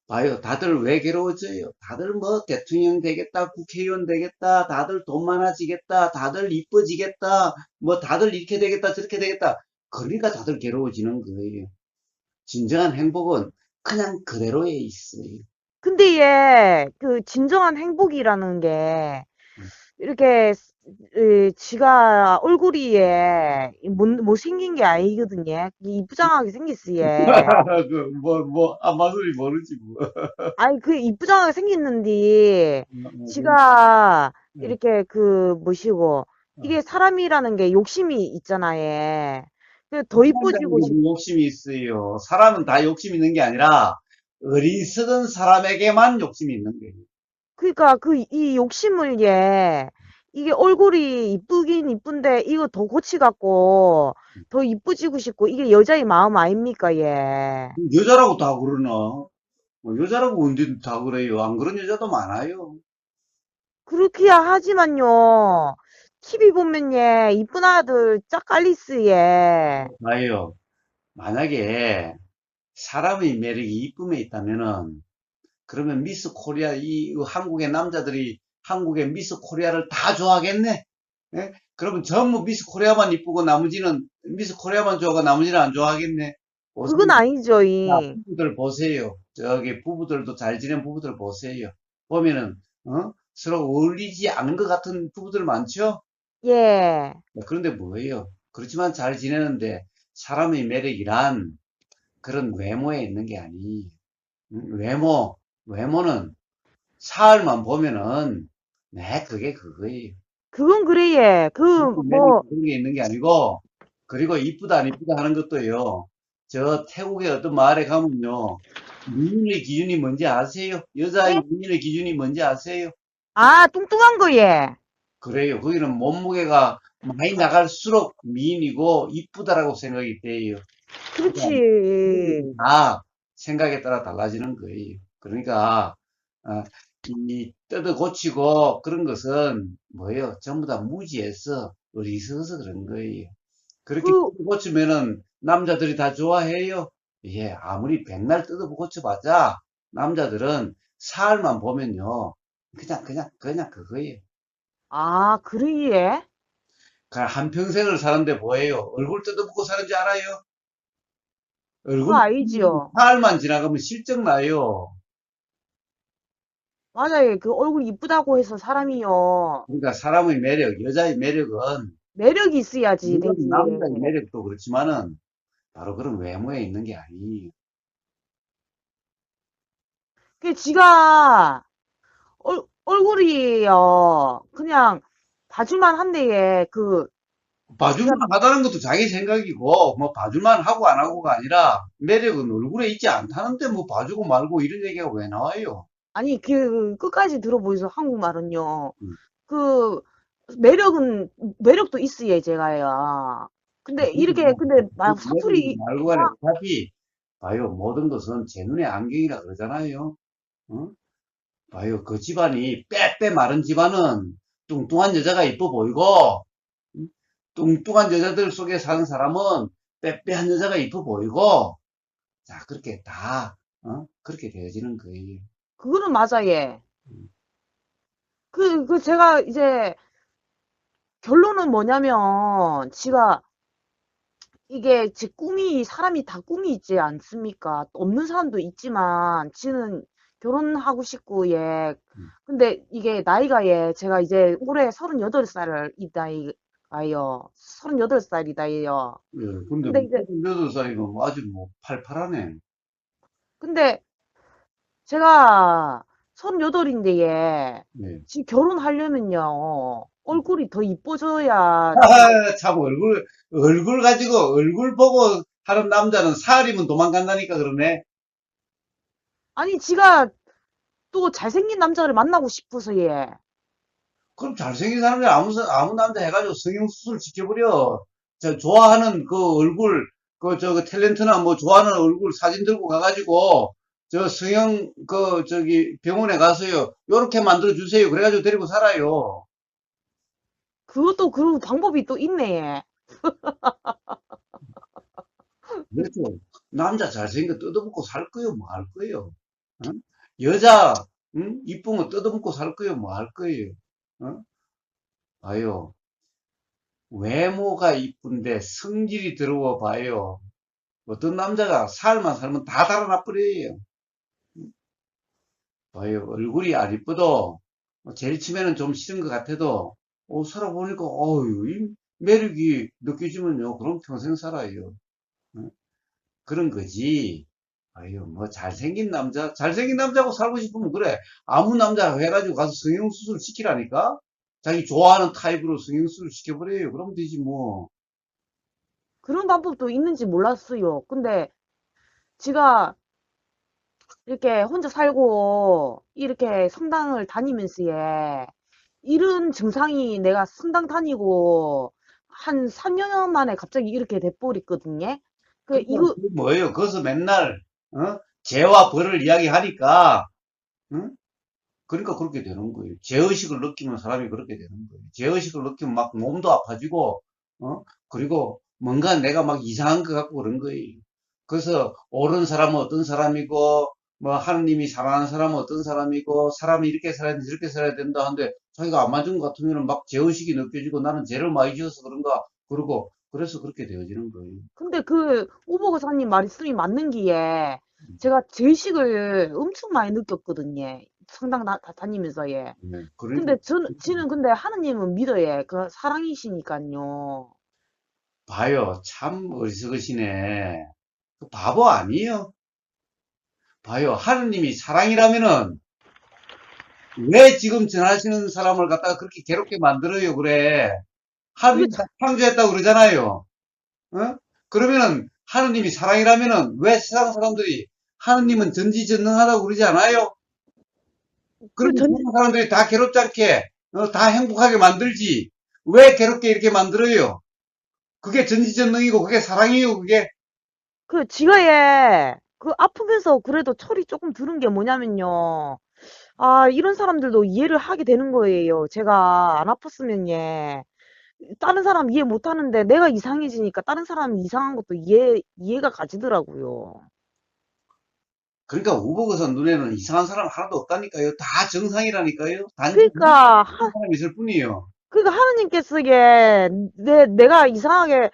봐요. 다들 왜 괴로워져요? 다들 뭐 대통령 되겠다, 국회의원 되겠다, 다들 돈 많아지겠다, 다들 이뻐지겠다, 뭐 다들 이렇게 되겠다, 저렇게 되겠다. 그러니까 다들 괴로워지는 거예요. 진정한 행복은 그냥 그대로에 있어요. 근데 얘, 그, 진정한 행복이라는 게, 이렇게, 지가 얼굴이 얘, 못생긴 게 아니거든요. 이쁘장하게 생겼어, 얘. 아마소리 모르지, 뭐. 아니, 그 이쁘장하게 생겼는데, 그럼, 지가, 네. 이렇게 그, 뭐시고, 어. 이게 사람이라는 게 욕심이 있잖아, 얘. 더 이뻐지고 사람들에게 욕심이 있어요. 사람은 다 욕심이 있는 게 아니라, 어리석은 사람에게만 욕심이 있는 거예요. 그러니까 이 욕심을 얘 이게 얼굴이 이쁘긴 이쁜데 이거 더 고치갖고 더 이쁘지고 싶고 이게 여자의 마음 아닙니까 얘. 여자라고 다 그러나? 여자라고 언제 다 그래요? 안 그런 여자도 많아요. 그렇기야 하지만요. TV 보면 얘 이쁜 아들 짝깔리스 얘. 봐요. 만약에 사람의 매력이 이쁨에 있다면은, 그러면 미스 코리아, 이 한국의 남자들이 한국의 미스 코리아를 다 좋아하겠네? 예? 그러면 전부 미스 코리아만 이쁘고 나머지는, 미스 코리아만 좋아하고 나머지는 안 좋아하겠네? 보세요. 그건 아니죠 자, 이. 부부들 보세요. 저기 부부들도 잘 지낸 부부들 보세요. 보면은, 서로 어울리지 않은 것 같은 부부들 많죠? 예. 그런데 뭐예요? 그렇지만 잘 지내는데 사람의 매력이란 그런 외모에 있는 게 아니. 외모는 사흘만 보면은, 네, 그게 그거예요. 그건 그래 얘. 그 매력이 뭐 그런 게 있는 게 아니고, 그리고 이쁘다 안 이쁘다 하는 것도요. 저 태국의 어떤 마을에 가면요. 미인의 기준이 뭔지 아세요? 여자의 예? 미인의 기준이 뭔지 아세요? 아 뚱뚱한 거 얘. 그래요. 거기는 몸무게가 많이 나갈수록 미인이고 이쁘다라고 생각이 돼요. 그러니까 그렇지. 다 생각에 따라 달라지는 거예요. 그러니까 어, 이 뜯어 고치고 그런 것은 뭐예요? 전부 다 무지해서 어리석어서 그런 거예요. 그렇게 그 뜯어 고치면은 남자들이 다 좋아해요. 예, 아무리 백날 뜯어 고쳐봤자 남자들은 사흘만 보면요. 그냥 그거예요. 아 그래 얘. 그냥 한평생을 사는데 뭐예요? 얼굴 뜯어먹고 사는지 알아요? 그거 얼굴 알지요. 사흘만 지나가면 실적 나요. 맞아요. 그 얼굴 이쁘다고 해서 사람이요. 그러니까 사람의 매력, 여자의 매력은, 매력이 있어야지 물론 되지. 남자의 매력도 그렇지만은, 바로 그런 외모에 있는 게 아니에요. 그 지가 얼굴이요. 그냥 봐줄만 한데 얘 그 지가 봐줄만 하다는 것도 자기 생각이고, 뭐 봐줄만 하고 안 하고가 아니라, 매력은 얼굴에 있지 않다는데 뭐 봐주고 말고 이런 얘기가 왜 나와요? 아니 그 끝까지 들어보이소 한국말은요. 음. 그 매력은 매력도 있어요 제가요. 근데 이렇게 근데 막 매력이지 사투리 말고 간에 어차피, 봐요. 모든 것은 제 눈에 안경이라 그러잖아요. 어? 봐요. 그 집안이 빼빼 마른 집안은 뚱뚱한 여자가 이뻐 보이고, 뚱뚱한 여자들 속에 사는 사람은 빼빼한 여자가 이뻐 보이고, 자, 그렇게 다, 그렇게 되어지는 거예요. 그거는 맞아 얘. 그 제가 이제 결론은 뭐냐면 지가 이게 지 꿈이 사람이 다 꿈이 있지 않습니까? 없는 사람도 있지만 지는 결혼하고 싶고 예. 음. 근데 이게 나이가 예. 제가 이제 올해 38살을 이 나이가요. 38살이다요. 예, 근데 근데 뭐, 이제 38살이면 아직 뭐, 팔팔하네. 근데 제가 38인데 예. 네. 지금 결혼하려면요. 얼굴이 더 이뻐져야 지 아, 참, 얼굴 가지고, 얼굴 보고 하는 남자는 살이면 도망간다니까 그러네. 아니, 지가 또 잘생긴 남자를 만나고 싶어서 얘. 그럼 잘생긴 사람이 아무 남자 해가지고 성형수술 시켜버려. 저 좋아하는 그 얼굴, 그 탤런트나 뭐 좋아하는 얼굴 사진 들고 가가지고, 저 성형, 병원에 가서요. 요렇게 만들어주세요. 그래가지고 데리고 살아요. 그것도 그 방법이 또 있네, 얘. 그렇죠. 남자 잘생겨 뜯어먹고 살 거요, 뭐 할 거요. 응? 여자, 응? 이쁘면 뜯어먹고 살 거요, 뭐 할 거예요. 어? 봐요. 외모가 이쁜데 성질이 들어와 봐요. 어떤 남자가 살만 살면 다 달아나 버려요. 봐요. 얼굴이 안 이뻐도 제일 처음에는 좀 싫은 것 같아도 살아보니까 어유 이 매력이 느껴지면요. 그럼 평생 살아요. 어? 그런 거지. 아유, 뭐, 잘생긴 남자하고 살고 싶으면 그래. 아무 남자 해가지고 가서 성형수술 시키라니까? 자기 좋아하는 타입으로 성형수술 시켜버려요. 그러면 되지, 뭐. 그런 방법도 있는지 몰랐어요. 근데 지가 이렇게 혼자 살고 이렇게 성당을 다니면서 얘 이런 증상이 내가 성당 다니고 한 3년 만에 갑자기 이렇게 돼버렸거든요. 그 그러니까, 이거 그 뭐예요? 거기서 맨날, 죄와 벌을 이야기하니까, 응? 그러니까 그렇게 되는 거예요. 죄의식을 느끼면 사람이 그렇게 되는 거예요. 죄의식을 느끼면 막 몸도 아파지고, 그리고 뭔가 내가 막 이상한 것 같고 그런 거예요. 그래서 옳은 사람은 어떤 사람이고, 뭐 하느님이 사랑하는 사람은 어떤 사람이고, 사람이 이렇게 살아야 된다, 저렇게 살아야 된다 하는데 자기가 안 맞은 것 같으면 막 죄의식이 느껴지고 나는 죄를 많이 지어서 그런가, 그러고, 그래서 그렇게 되어지는 거예요. 근데 그 오버거사님 말씀이 맞는 기에 제가 죄의식을 엄청 많이 느꼈거든요. 성당 다니면서 예. 네, 그러니까, 근데 지는 근데 하느님은 믿어요. 그 사랑이시니까요. 봐요. 참 어리석으시네. 그 바보 아니에요? 봐요. 하느님이 사랑이라면은 왜 지금 전하시는 사람을 갖다가 그렇게 괴롭게 만들어요, 그래. 그게 하느님 참, 창조했다고 그러잖아요. 어? 그러면은 하느님이 사랑이라면은 왜 세상 사람들이 하느님은 전지전능하다고 그러지 않아요? 그 그러면 세상 사람들이 다 괴롭지 않게 다 행복하게 만들지. 왜 괴롭게 이렇게 만들어요? 그게 전지전능이고 그게 사랑이에요, 그게. 지가 그 아프면서 그래도 철이 조금 드는 게 뭐냐면요. 아, 이런 사람들도 이해를 하게 되는 거예요. 제가 안 아팠으면 다른 사람 이해 못 하는데 내가 이상해지니까 다른 사람이 이상한 것도 이해가 가지더라고요. 그러니까 우보거선 눈에는 이상한 사람 하나도 없다니까요. 다 정상이라니까요. 단지 그러니까, 이상한 사람이 있을 뿐이에요. 그러니까 하느님께서 내가 이상하게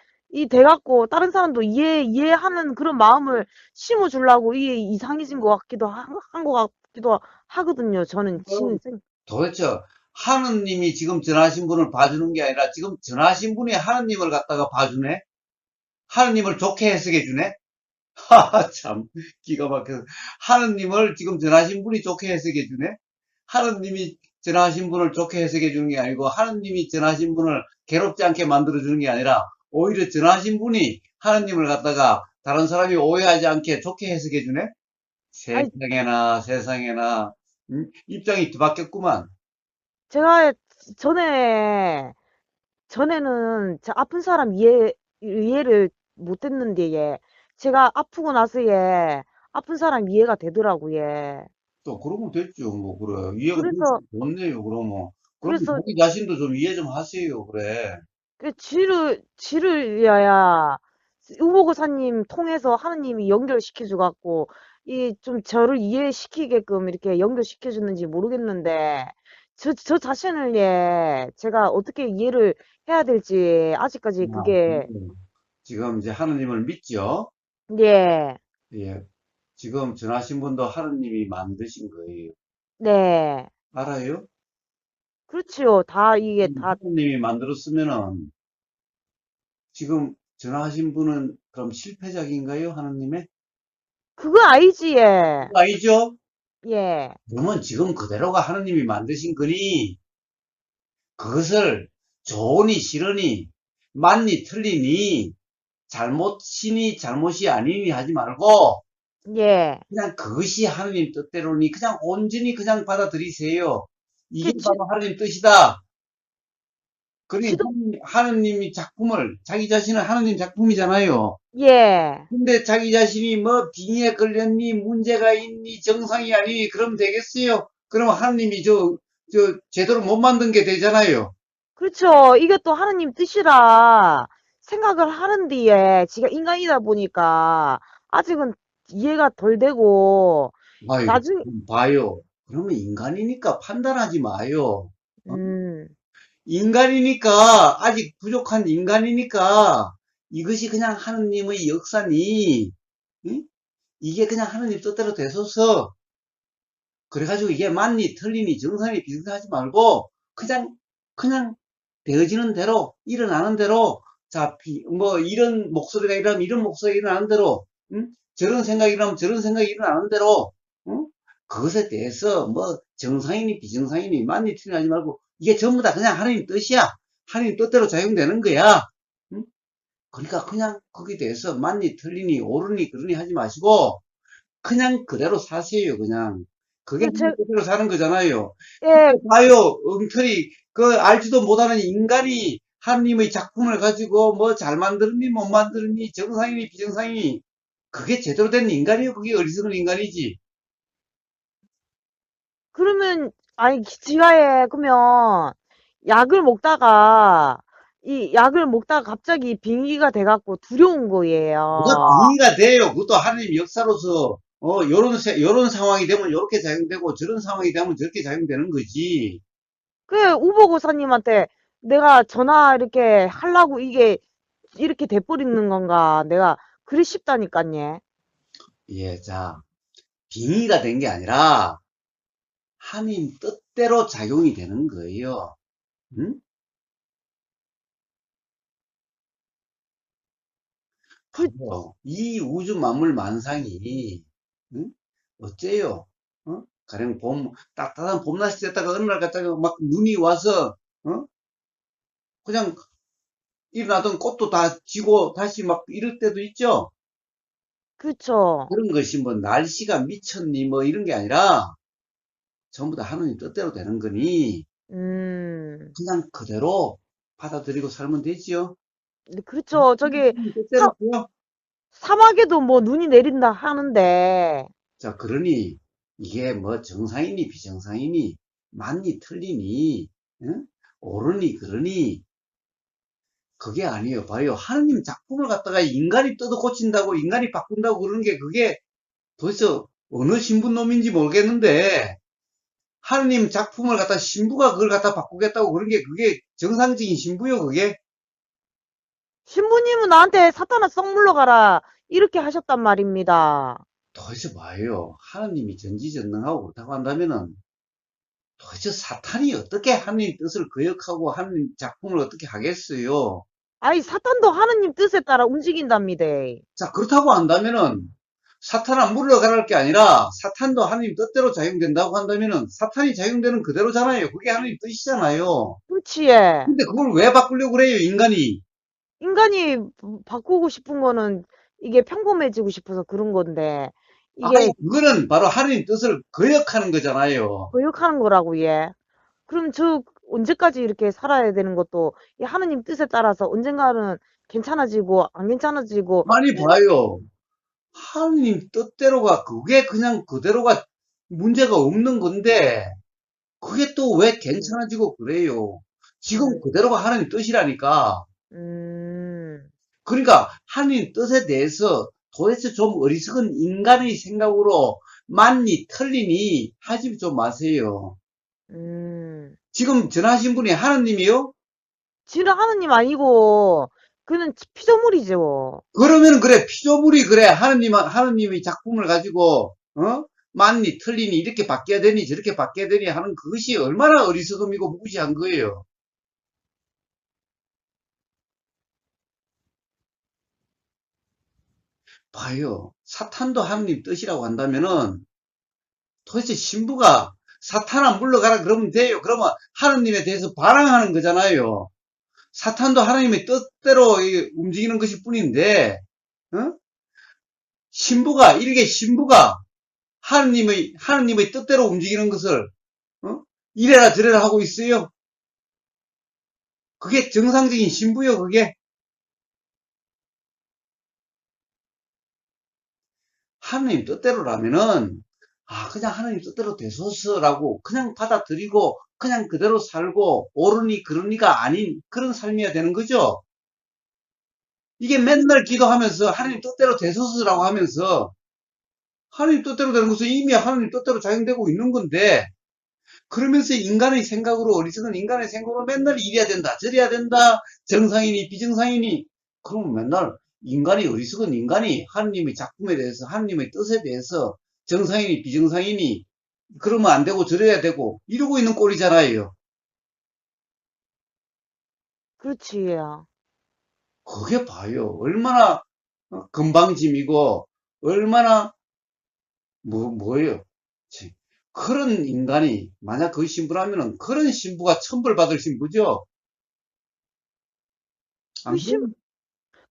돼갖고 다른 사람도 이해하는 그런 마음을 심어주려고 이게 이상해진 것 같기도 한 것 같기도 하거든요. 저는 그럼 도대체 하느님이 지금 전하신 분을 봐주는 게 아니라 지금 전하신 분이 하느님을 갖다가 봐주네? 하느님을 좋게 해석해 주네? 하하, 참, 기가 막혀서. 하느님을 지금 전하신 분이 좋게 해석해 주네? 하느님이 전하신 분을 좋게 해석해 주는 게 아니고, 하느님이 전하신 분을 괴롭지 않게 만들어 주는 게 아니라, 오히려 전하신 분이 하느님을 갖다가 다른 사람이 오해하지 않게 좋게 해석해 주네? 아니, 세상에나, 세상에나, 입장이 뒤바뀌었구만. 제가 전에는 저 아픈 사람 이해를 못했는데 제가 아프고 나서 아픈 사람 이해가 되더라고요. 또 그러면 됐죠. 뭐 그래. 이해가 그래서 됐으면 좋네요. 그러면. 그럼 그래서 자기 자신도 좀 이해 좀 하세요. 그래. 지를 의보고사님 통해서 하느님이 연결시켜줘 갖고 이 좀 저를 이해시키게끔 이렇게 연결시켜 줬는지 모르겠는데 저 자신을 제가 어떻게 이해를 해야 될지 아직까지 아, 그게 지금 이제 하느님을 믿죠? 예, 예. 지금 전하신 분도 하느님이 만드신 거예요. 네. 알아요? 그렇지요. 다 이게 다 하느님이 만들었으면은 지금 전하신 분은 그럼 실패작인가요? 하느님의? 그거 아니지 예. 그거 아니죠? 예. 그러면 지금 그대로가 하느님이 만드신 거니 그것을 좋으니 싫으니 맞니 틀리니 잘못이니 잘못이 아니니 하지 말고 예. 그냥 그것이 하느님 뜻대로니 그냥 온전히 그냥 받아들이세요. 이게 그 바로 하느님 뜻이다. 그러니 지도, 하느님이 작품을, 자기 자신은 하느님 작품이잖아요. 예. 근데 자기 자신이 뭐 빙의에 걸렸니, 문제가 있니, 정상이 아니니, 그러면 되겠어요? 그러면 하느님이 제대로 못 만든 게 되잖아요. 그렇죠. 이게 또 하느님 뜻이라 생각을 하는 뒤에 지가 인간이다 보니까 아직은 이해가 덜 되고 아유, 나중에 봐요. 그러면 인간이니까 판단하지 마요. 어? 음 인간이니까, 아직 부족한 인간이니까, 이것이 그냥 하느님의 역사니, 응? 이게 그냥 하느님 뜻대로 되소서. 그래가지고 이게 맞니, 틀리니, 정상이 비슷하지 말고, 그냥 되어지는 대로, 일어나는 대로, 자, 뭐, 이런 목소리가 일어나면 이런 목소리가 일어나는 대로, 응? 저런 생각이 일어나면 저런 생각이 일어나는 대로, 응? 그것에 대해서 뭐, 정상이니 비정상이니, 맞니, 틀리니 하지 말고, 이게 전부 다 그냥 하나님 뜻이야. 하나님 뜻대로 작용되는 거야. 응? 그러니까 그냥 거기에 대해서 맞니, 틀리니, 옳으니, 그러니 하지 마시고, 그냥 그대로 사세요, 그냥. 그게 그 하나님 뜻대로 사는 거잖아요. 예, 봐요, 엉터리, 알지도 못하는 인간이 하나님의 작품을 가지고 뭐 잘 만들었니, 못 만들었니, 정상이니, 비정상이니, 그게 제대로 된 인간이요? 그게 어리석은 인간이지. 그러면 아니 지하에 그러면 약을 먹다가 이 약을 먹다가 갑자기 빙의가 돼갖고 두려운 뭐가 거예요. 빙의가 돼요. 그것도 하나님 역사로서, 요런 상황이 되면 요렇게 작용되고, 저런 상황이 되면 저렇게 작용되는 거지. 그 우보고사님한테 내가 전화 이렇게 하려고 이게 이렇게 돼버리는 건가? 내가 그리 싶다니까요. 예, 자, 빙의가 된 게 아니라, 하나님 뜻대로 작용이 되는 거예요. 응? 그, 이 우주 만물 만상이, 응? 어째요? 가령 따뜻한 봄날씨 됐다가 어느 날 갔다가 막 눈이 와서, 어? 그냥 일어나던 꽃도 다 지고 다시 막 이럴 때도 있죠? 그쵸. 그런 것이 뭐 날씨가 미쳤니 뭐 이런 게 아니라 전부 다 하느님 뜻대로 되는 거니 음, 그냥 그대로 받아들이고 살면 되지요. 그렇죠. 저기, 하느님 사, 뜻대로 돼요. 사막에도 뭐 눈이 내린다 하는데, 자, 그러니 이게 뭐 정상이니 비정상이니 맞니 틀리니 응? 옳으니 그러니 그게 아니에요. 봐요. 하느님 작품을 갖다가 인간이 뜯어 고친다고 인간이 바꾼다고 그러는 게 그게 도대체 어느 신분놈인지 모르겠는데 하느님 작품을 갖다 신부가 그걸 갖다 바꾸겠다고 그런 게 그게 정상적인 신부요 그게? 신부님은 나한테 사탄아 썩 물러가라. 이렇게 하셨단 말입니다. 도대체 봐요. 하느님이 전지전능하고 그렇다고 한다면은 도대체 사탄이 어떻게 하느님 뜻을 거역하고 하느님 작품을 어떻게 하겠어요? 아이, 사탄도 하느님 뜻에 따라 움직인답니다. 자, 그렇다고 한다면은 사탄아 물러가랄 게 아니라 사탄도 하느님 뜻대로 작용된다고 한다면은 사탄이 작용되는 그대로잖아요. 그게 하느님 뜻이잖아요. 그렇지예. 근데 그걸 왜 바꾸려고 그래요, 인간이? 인간이 바꾸고 싶은 거는 이게 평범해지고 싶어서 그런 건데, 이게 아니, 그거는 바로 하느님 뜻을 거역하는 거잖아요. 거역하는 거라고, 예. 그럼 저 언제까지 이렇게 살아야 되는 것도 이 하느님 뜻에 따라서 언젠가는 괜찮아지고 안 괜찮아지고 아니, 봐요. 하느님 뜻대로가 그게 그냥 그대로가 문제가 없는 건데 그게 또 왜 음, 괜찮아지고 그래요? 지금 음, 그대로가 하느님 뜻이라니까. 음, 그러니까 하느님 뜻에 대해서 도대체 좀 어리석은 인간의 생각으로 맞니 틀리니 하지 좀 마세요. 음. 지금 전하신 분이 하느님이요? 지는 하느님 아니고 그는 피조물이죠. 그러면 그래 피조물이 그래 하느님의 작품을 가지고 맞니 틀리니 이렇게 바뀌어야 되니 저렇게 바뀌어야 되니 하는 그것이 얼마나 어리석음이고 무시한 거예요. 봐요. 사탄도 하느님 뜻이라고 한다면은 도대체 신부가 사탄아 물러가라 그러면 돼요. 그러면 하느님에 대해서 반항하는 거잖아요. 사탄도 하나님의 뜻대로 움직이는 것일 뿐인데, 어? 신부가 하느님의 뜻대로 움직이는 것을, 어? 이래라 저래라 하고 있어요. 그게 정상적인 신부요, 그게. 하느님 뜻대로라면은, 그냥 하느님 뜻대로 되소서라고 그냥 받아들이고, 그냥 그대로 살고, 옳으니 그러니가 아닌 그런 삶이어야 되는 거죠. 이게 맨날 기도하면서 하느님 뜻대로 되소서라고 하면서, 하느님 뜻대로 되는 것은 이미 하느님 뜻대로 작용되고 있는 건데, 그러면서 인간의 생각으로, 어리석은 인간의 생각으로 맨날 이래야 된다, 저래야 된다, 정상이니 비정상이니, 그러면 맨날 인간이, 어리석은 인간이 하느님의 작품에 대해서, 하느님의 뜻에 대해서 정상이니 비정상이니, 그러면 안 되고 저래야 되고, 이러고 있는 꼴이잖아요. 그렇지. 그게 봐요. 얼마나 건방짐이고, 얼마나, 뭐예요. 그런 인간이, 만약 그 신부라면은, 그런 신부가 천벌받을 신부죠? 그 안 심, 그래요?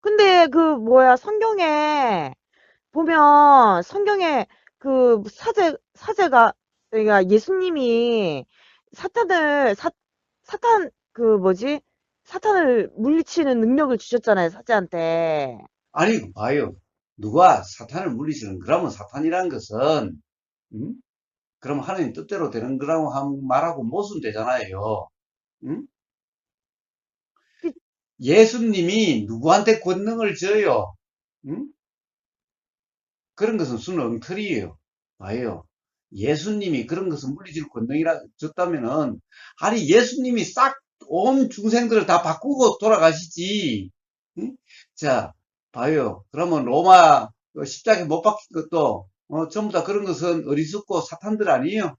근데 그 뭐야, 성경에 보면 성경에 그 사제가 그러니까 예수님이 사탄을 사탄 그 뭐지? 사탄을 물리치는 능력을 주셨잖아요, 사제한테. 아니, 봐요. 누가 사탄을 물리치는, 그러면 사탄이라는 것은, 음? 그럼 하나님 뜻대로 되는 거라고 말하고 못으면 되잖아요. 음? 그- 예수님이 누구한테 권능을 줘요? 음? 그런 것은 수는 엉터리예요. 봐요. 예수님이 그런 것을 물리칠 권능이라 줬다면은, 아니, 예수님이 싹 온 중생들을 다 바꾸고 돌아가시지. 응? 자, 봐요. 그러면 로마 십자가에 못 박힌 것도, 전부 다 그런 것은 어리석고 사탄들 아니에요?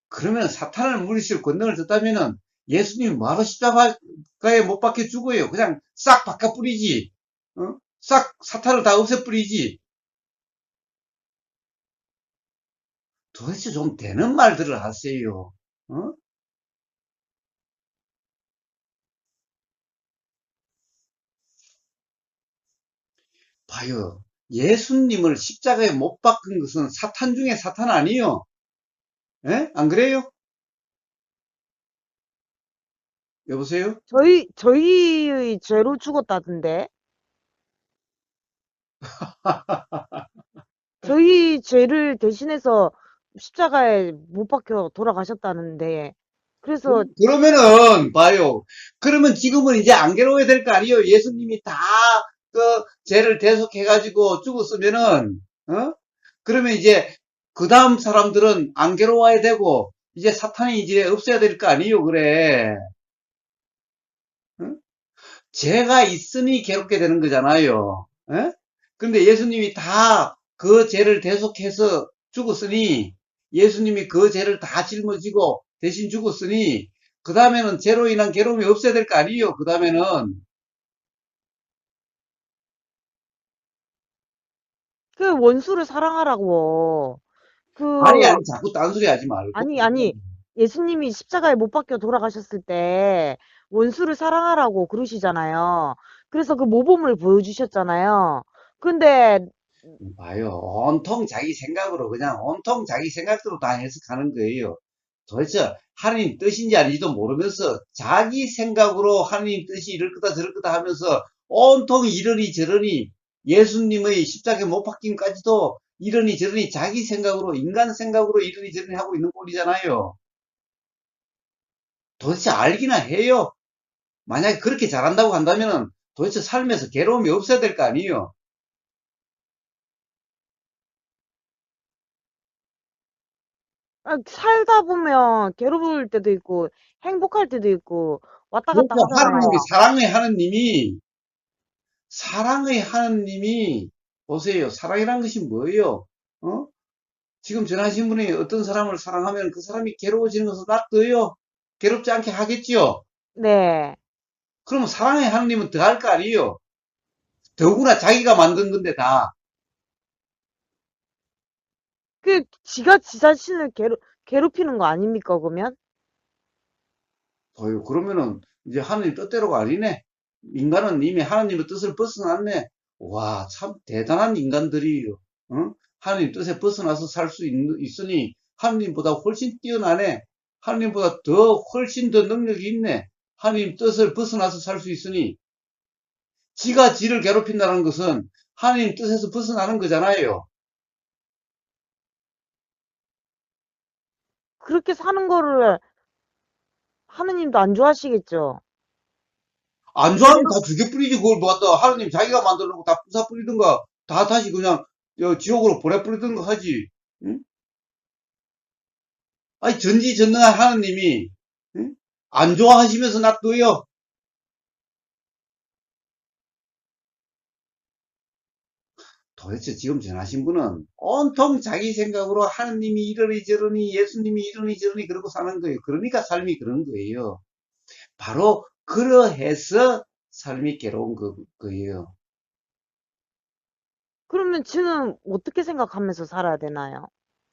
그러면 사탄을 물리칠 권능을 줬다면은, 예수님이 뭐하러 십자가에 못 박혀 죽어요? 그냥 싹 바꿔 뿌리지. 싹 사탄을 다 없애 뿌리지. 도대체 좀 되는 말들을 하세요. 어? 봐요. 예수님을 십자가에 못 박은 것은 사탄 중에 사탄 아니에요. 예? 안 그래요? 여보세요? 저희의 죄로 죽었다던데. 저희 죄를 대신해서 십자가에 못 박혀 돌아가셨다는데. 그래서 그러면은, 봐요. 그러면 지금은 이제 안 괴로워야 될 거 아니에요? 예수님이 다, 죄를 대속해가지고 죽었으면은, 어? 그러면 이제, 그 다음 사람들은 안 괴로워야 되고, 이제 사탄이 이제 없어야 될 거 아니에요? 그래. 어? 죄가 있으니 괴롭게 되는 거잖아요. 예? 근데 예수님이 다 그 죄를 대속해서 죽었으니, 예수님이 그 죄를 다 짊어지고 대신 죽었으니, 그 다음에는 죄로 인한 괴로움이 없어야 될 거 아니에요. 그 다음에는. 그 원수를 사랑하라고. 아니, 그 자꾸 딴소리 하지 말고. 아니, 예수님이 십자가에 못 박혀 돌아가셨을 때 원수를 사랑하라고 그러시잖아요. 그래서 그 모범을 보여주셨잖아요. 근데 봐요. 온통 자기 생각으로, 그냥 온통 자기 생각대로 다 해석하는 거예요. 도대체 하나님 뜻인지 아닌지도 모르면서 자기 생각으로 하나님 뜻이 이럴 거다 저럴 거다 하면서 온통 이러니 저러니, 예수님의 십자가에 못 박힘까지도 이러니 저러니 자기 생각으로, 인간 생각으로 이러니 저러니 하고 있는 꼴이잖아요. 도대체 알기나 해요. 만약에 그렇게 잘한다고 한다면은 도대체 삶에서 괴로움이 없어야 될 거 아니에요. 살다 보면 괴로울 때도 있고 행복할 때도 있고 왔다 갔다 그렇죠. 하나님이, 하잖아요. 사랑의 하느님이, 보세요. 사랑이란 것이 뭐예요? 어? 지금 전하신 분이 어떤 사람을 사랑하면 그 사람이 괴로워지는 것을 놔둬요? 괴롭지 않게 하겠지요? 네. 그러면 사랑의 하느님은 더 할 거 아니에요? 더구나 자기가 만든 건데 다. 그 지가 지 자신을 괴롭히는 거 아닙니까, 그러면? 보여. 그러면은 이제 하느님 뜻대로가 아니네. 인간은 이미 하느님의 뜻을 벗어났네. 와, 참 대단한 인간들이요. 어? 하나님 뜻에 벗어나서 살 수 있으니 하나님보다 훨씬 뛰어나네. 하나님보다 더 훨씬 더 능력이 있네. 하나님 뜻을 벗어나서 살 수 있으니 지가 지를 괴롭힌다는 것은 하나님 뜻에서 벗어나는 거잖아요. 그렇게 사는 거를 하느님도 안 좋아하시겠죠? 안 그래도, 좋아하면 다 죽여뿌리지. 그걸 뭐 갖다 하나님 자기가 만들어 놓고 다 부숴뿌리든가 다 다시 그냥 지옥으로 보내뿌리든가 하지. 응? 아니 전지전능한 하나님이, 응? 안 좋아하시면서 놔둬요. 도대체 지금 전하신 분은 온통 자기 생각으로 하느님이 이러니 저러니 예수님이 이러니 저러니 그러고 사는 거예요. 그러니까 삶이 그런 거예요. 바로 그러해서 삶이 괴로운 거예요. 그러면 지는 어떻게 생각하면서 살아야 되나요?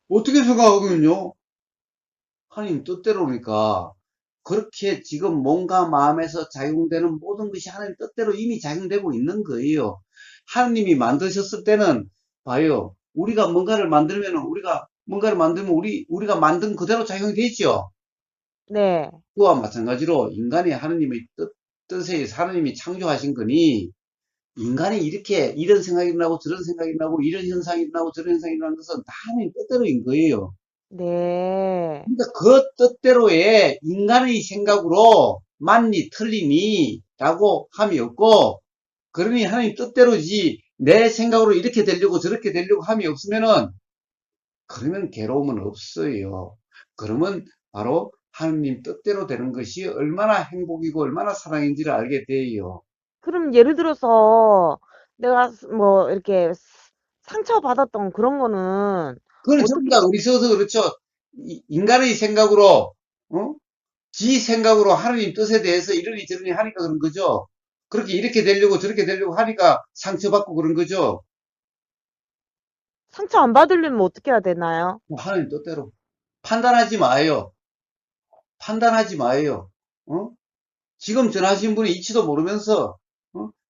어떻게 생각하거든요? 하나님 뜻대로니까 그렇게 지금 몸과 마음에서 작용되는 모든 것이 하나님 뜻대로 이미 작용되고 있는 거예요. 하나님이 만드셨을 때는 봐요. 우리가 뭔가를 만들면 우리가 만든 그대로 작용이 되죠. 네, 그와 마찬가지로 인간이 하나님의 뜻에 하나님이 창조하신 거니 인간이 이렇게 이런 생각이 나고 저런 생각이 나고 이런 현상이 나고 저런 현상이 나는 것은 다 하나님 뜻대로인 거예요. 네. 그러니까 그 뜻대로의 인간의 생각으로 맞니 틀리니 라고 함이 없고 그러니 하나님 뜻대로지 내 생각으로 이렇게 되려고 저렇게 되려고 함이 없으면은 그러면 괴로움은 없어요. 그러면 바로 하나님 뜻대로 되는 것이 얼마나 행복이고 얼마나 사랑인지를 알게 돼요. 그럼 예를 들어서 내가 뭐 이렇게 상처받았던 그런 거는 그걸 전부 어떻게, 다 우리 써서 그렇죠. 인간의 생각으로, 어? 지 생각으로 하나님 뜻에 대해서 이러니 저러니 하니까 그런 거죠. 그렇게 이렇게 되려고 저렇게 되려고 하니까 상처받고 그런 거죠. 상처 안 받으려면 어떻게 해야 되나요? 뭐 하나님 뜻대로. 판단하지 마요. 판단하지 마요. 어? 지금 전하신 분이 이치도 모르면서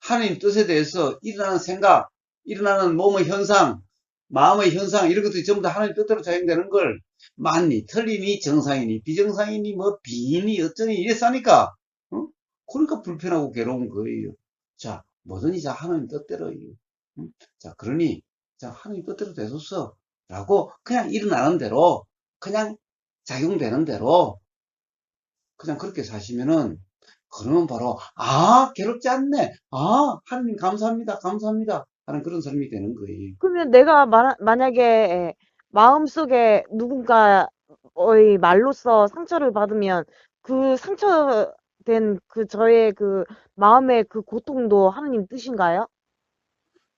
하나님 뜻에 대해서 일어나는 생각, 일어나는 몸의 현상, 마음의 현상 이런 것들이 전부 다 하나님 뜻대로 작용되는 걸 맞니, 틀리니, 정상이니, 비정상이니, 뭐 비니, 어쩌니 이래서 하니까 그러니까 불편하고 괴로운 거예요. 자, 뭐든지 자 하나님 뜻대로예요. 자, 그러니 자 하나님 뜻대로 되소서 라고 그냥 일어나는 대로 그냥 작용되는 대로 그냥 그렇게 사시면은 그러면 바로 괴롭지 않네. 하나님 감사합니다. 감사합니다. 하는 그런 삶이 되는 거예요. 그러면 내가 만약에 마음속에 누군가의 말로써 상처를 받으면 그 상처된 그 저의 그 마음의 그 고통도 하느님 뜻인가요?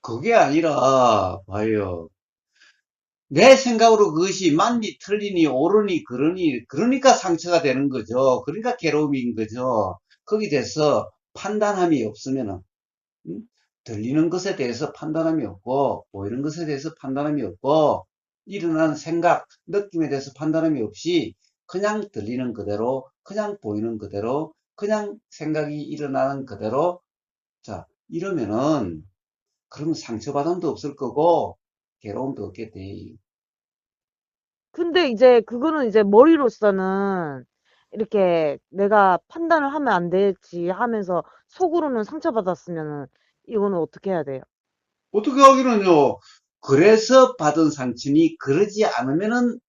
그게 아니라 봐요. 내 생각으로 그것이 맞니 틀리니 옳으니 그러니 그러니까 상처가 되는 거죠. 그러니까 괴로움인 거죠. 거기 대해서 판단함이 없으면은 음? 들리는 것에 대해서 판단함이 없고 보이는 것에 대해서 판단함이 없고 일어나는 생각, 느낌에 대해서 판단함이 없이 그냥 들리는 그대로, 그냥 보이는 그대로, 그냥 생각이 일어나는 그대로 자 이러면은 그러면 상처받음도 없을 거고 괴로움도 없게 돼. 근데 이제 그거는 이제 머리로서는 이렇게 내가 판단을 하면 안 되지 하면서 속으로는 상처받았으면은 이거는 어떻게 해야 돼요? 어떻게 하기는요. 그래서 받은 상처니 그러지 않으면은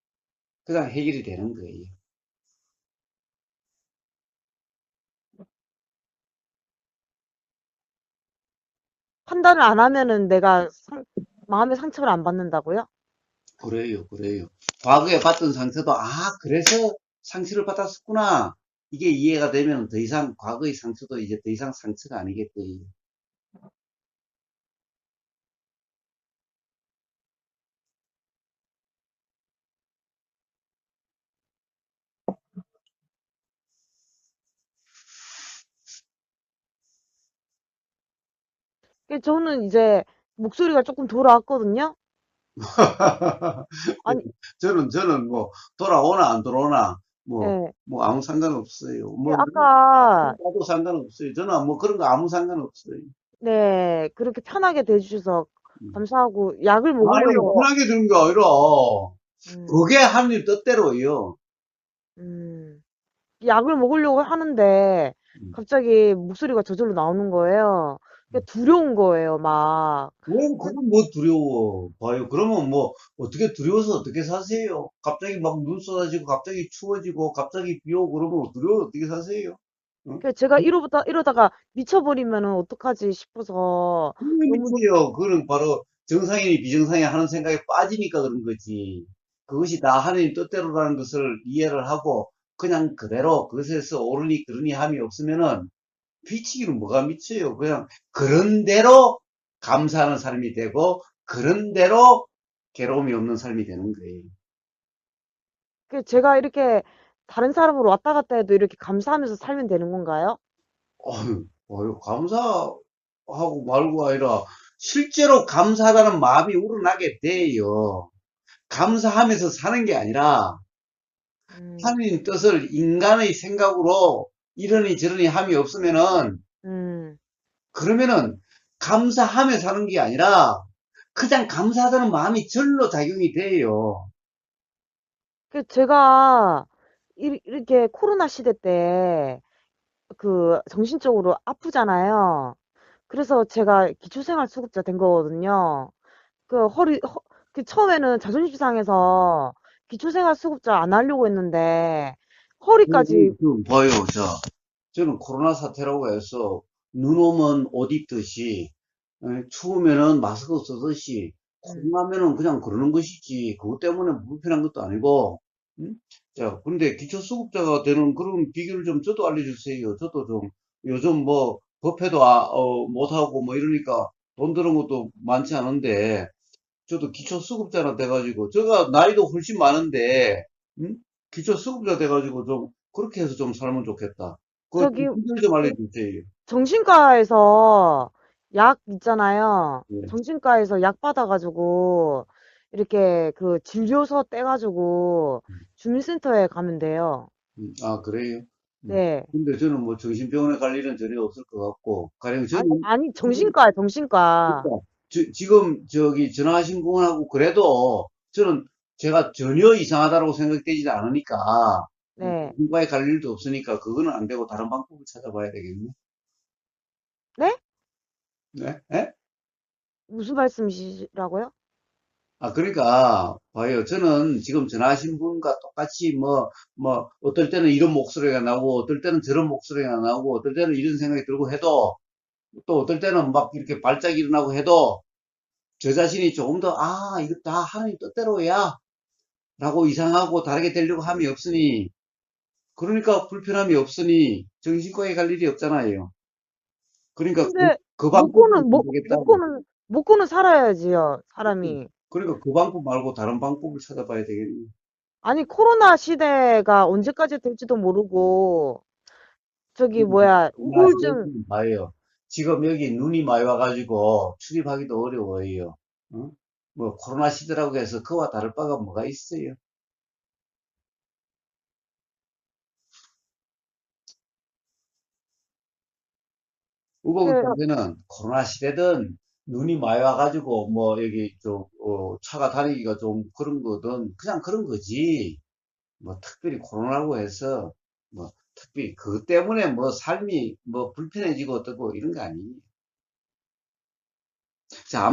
그냥 해결이 되는 거예요. 판단을 안 하면은 내가 마음의 상처를 안 받는다고요? 그래요, 그래요. 과거에 받던 상처도, 그래서 상처를 받았었구나. 이게 이해가 되면 더 이상, 과거의 상처도 이제 더 이상 상처가 아니겠지. 저는 이제 목소리가 조금 돌아왔거든요. 아니, 저는 뭐, 돌아오나 안 돌아오나, 예. 뭐 아무 상관없어요. 뭐, 아까 나도 상관없어요. 저는 뭐 그런 거 아무 상관없어요. 네, 그렇게 편하게 대해주셔서 음. 감사하고, 약을 아니요, 먹으려고, 편하게 드는 게 아니라, 음, 그게 하나님 뜻대로예요. 음, 약을 먹으려고 하는데, 음. 갑자기 목소리가 저절로 나오는 거예요. 그게 두려운 거예요, 막. 그건 뭐 두려워. 봐요. 그러면 뭐, 어떻게 두려워서 어떻게 사세요? 갑자기 막 눈 쏟아지고, 갑자기 추워지고, 갑자기 비 오고, 그러면 두려워 어떻게 사세요? 어? 제가 이러다가 미쳐버리면은 어떡하지 싶어서, 그게 너무, 미치요. 그거는 바로 정상인이 비정상이 하는 생각에 빠지니까 그런 거지. 그것이 다 하나님 뜻대로라는 것을 이해를 하고, 그냥 그대로 그것에서 옳으니 그르니 함이 없으면은, 미치기는 뭐가 미쳐요. 그냥 그런 대로 감사하는 삶이 되고 그런 대로 괴로움이 없는 삶이 되는 거예요. 제가 이렇게 다른 사람으로 왔다 갔다 해도 이렇게 감사하면서 살면 되는 건가요? 감사하고 말고 아니라 실제로 감사하다는 마음이 우러나게 돼요. 감사하면서 사는 게 아니라 음, 하나님 뜻을 인간의 생각으로 이러니 저러니 함이 없으면은 음. 그러면은 감사하며 사는 게 아니라 그냥 감사하다는 마음이 절로 작용이 돼요. 제가 이렇게 코로나 시대 때 정신적으로 아프잖아요. 그래서 제가 기초생활수급자 된 거거든요. 그 허리, 허, 처음에는 자존심 상해서 기초생활수급자 안 하려고 했는데 허리까지, 봐요. 저는 코로나 사태라고 해서 눈 오면 옷 입듯이, 추우면은 마스크 쓰듯이, 음, 콩나면은 그냥 그러는 것이지. 그것 때문에 불편한 것도 아니고, 음? 자, 근데 기초수급자가 되는 그런 비결을 좀 저도 알려주세요. 저도 좀, 요즘 뭐, 법회도 못하고 뭐 이러니까 돈 드는 것도 많지 않은데, 저도 기초수급자나 돼가지고, 제가 나이도 훨씬 많은데, 음? 기초수급자 돼가지고 좀, 그렇게 해서 좀 살면 좋겠다. 그거 좀 저기, 비결 좀 그 알려주세요. 정신과에서 약 있잖아요. 예. 정신과에서 약 받아가지고 이렇게 진료서 떼가지고 주민센터에 가면 돼요. 아, 그래요? 음. 네. 근데 저는 뭐 정신병원에 갈 일은 전혀 없을 것 같고, 가령 아니, 저는 아니, 지금, 정신과. 그러니까 지금 저기 전화하신 분하고 그래도 저는 제가 전혀 이상하다고 생각되지 않으니까, 네. 누가에 갈 일도 없으니까 그거는 안 되고 다른 방법을 찾아봐야 되겠네. 네? 네? 예? 무슨 말씀이시라고요? 아, 그러니까, 봐요. 저는 지금 전화하신 분과 똑같이 어떨 때는 이런 목소리가 나고, 어떨 때는 저런 목소리가 나고, 어떨 때는 이런 생각이 들고 해도, 또 어떨 때는 막 이렇게 발작이 일어나고 해도, 저 자신이 조금 더, 이거 다 하나님 뜻대로야. 라고 이상하고 다르게 되려고 함이 없으니, 그러니까 불편함이 없으니, 정신과에 갈 일이 없잖아요. 그러니까 근데 그 방법으로 가겠다고. 먹고는 살아야지요, 사람이. 그러니까 그 방법 말고 다른 방법을 찾아봐야 되겠네. 아니, 코로나 시대가 언제까지 될지도 모르고, 나 우울증, 지금 봐요. 지금 여기 눈이 많이 와가지고 출입하기도 어려워요. 어? 뭐 코로나 시대라고 해서 그와 다를 바가 뭐가 있어요? 우복 그, 자체는 코로나 시대든 눈이 많이 와가지고 뭐 여기 좀 차가 다니기가 좀 그런 거든 그냥 그런 거지. 뭐 특별히 코로나라고 해서 뭐 특별히 그것 때문에 뭐 삶이 뭐 불편해지고 어떻고 이런 거 아니에요. 자,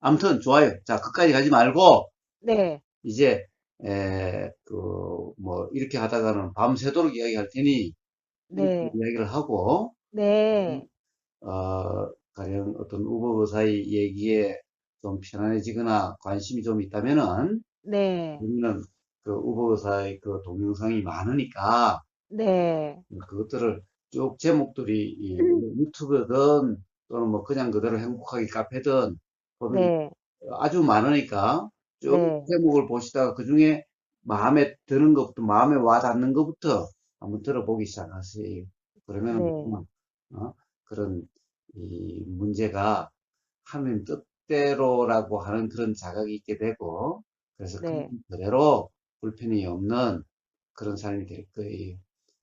아무튼 좋아요. 자, 끝까지 가지 말고 네, 이제 뭐 이렇게 하다가는 밤새도록 이야기할 테니 이렇게 네, 이야기를 하고 네, 가령 어떤 우버사의 얘기에 좀 편안해지거나 관심이 좀 있다면은 네, 우리는 그 우버사의 그 동영상이 많으니까 네, 그것들을 쭉 제목들이 이 유튜브든 또는 뭐 그냥 그대로 행복하게 카페든 보면 네, 아주 많으니까 쭉 네, 제목을 보시다가 그 중에 마음에 드는 것부터 마음에 와 닿는 것부터 한번 들어보기 시작하세요. 그러면 네, 그런 이 문제가 하나님 뜻대로라고 하는 그런 자각이 있게 되고 그래서 그 네. 그대로 불편이 없는 그런 삶이 될 거예요.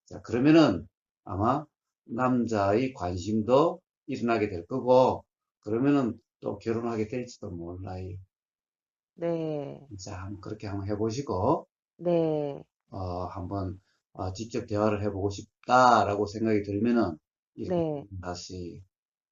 자, 그러면은 아마 남자의 관심도 일어나게 될 거고, 그러면은 또 결혼하게 될지도 몰라요. 네, 자, 그렇게 한번 해보시고, 네, 한번, 직접 대화를 해보고 싶다라고 생각이 들면은, 이렇게 네, 다시,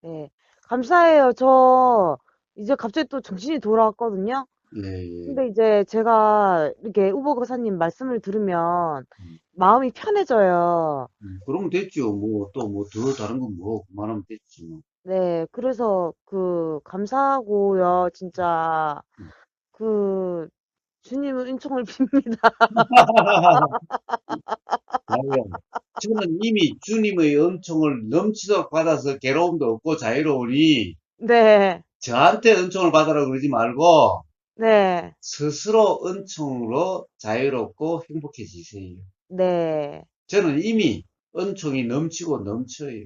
네. 감사해요. 저 이제 갑자기 또 정신이 돌아왔거든요. 예, 예. 근데 이제 제가 이렇게 우보 거사님 말씀을 들으면 음, 마음이 편해져요. 그러면 됐죠. 뭐, 또 뭐, 더 다른 건 뭐, 그만하면 됐지, 뭐. 네, 그래서 그 감사하고요. 진짜 음. 그 주님의 은총을 빕니다. 아니요. 저는 이미 주님의 은총을 넘치도록 받아서 괴로움도 없고 자유로우니, 네, 저한테 은총을 받으라고 그러지 말고, 네, 스스로 은총으로 자유롭고 행복해지세요. 네. 저는 이미 은총이 넘치고 넘쳐요.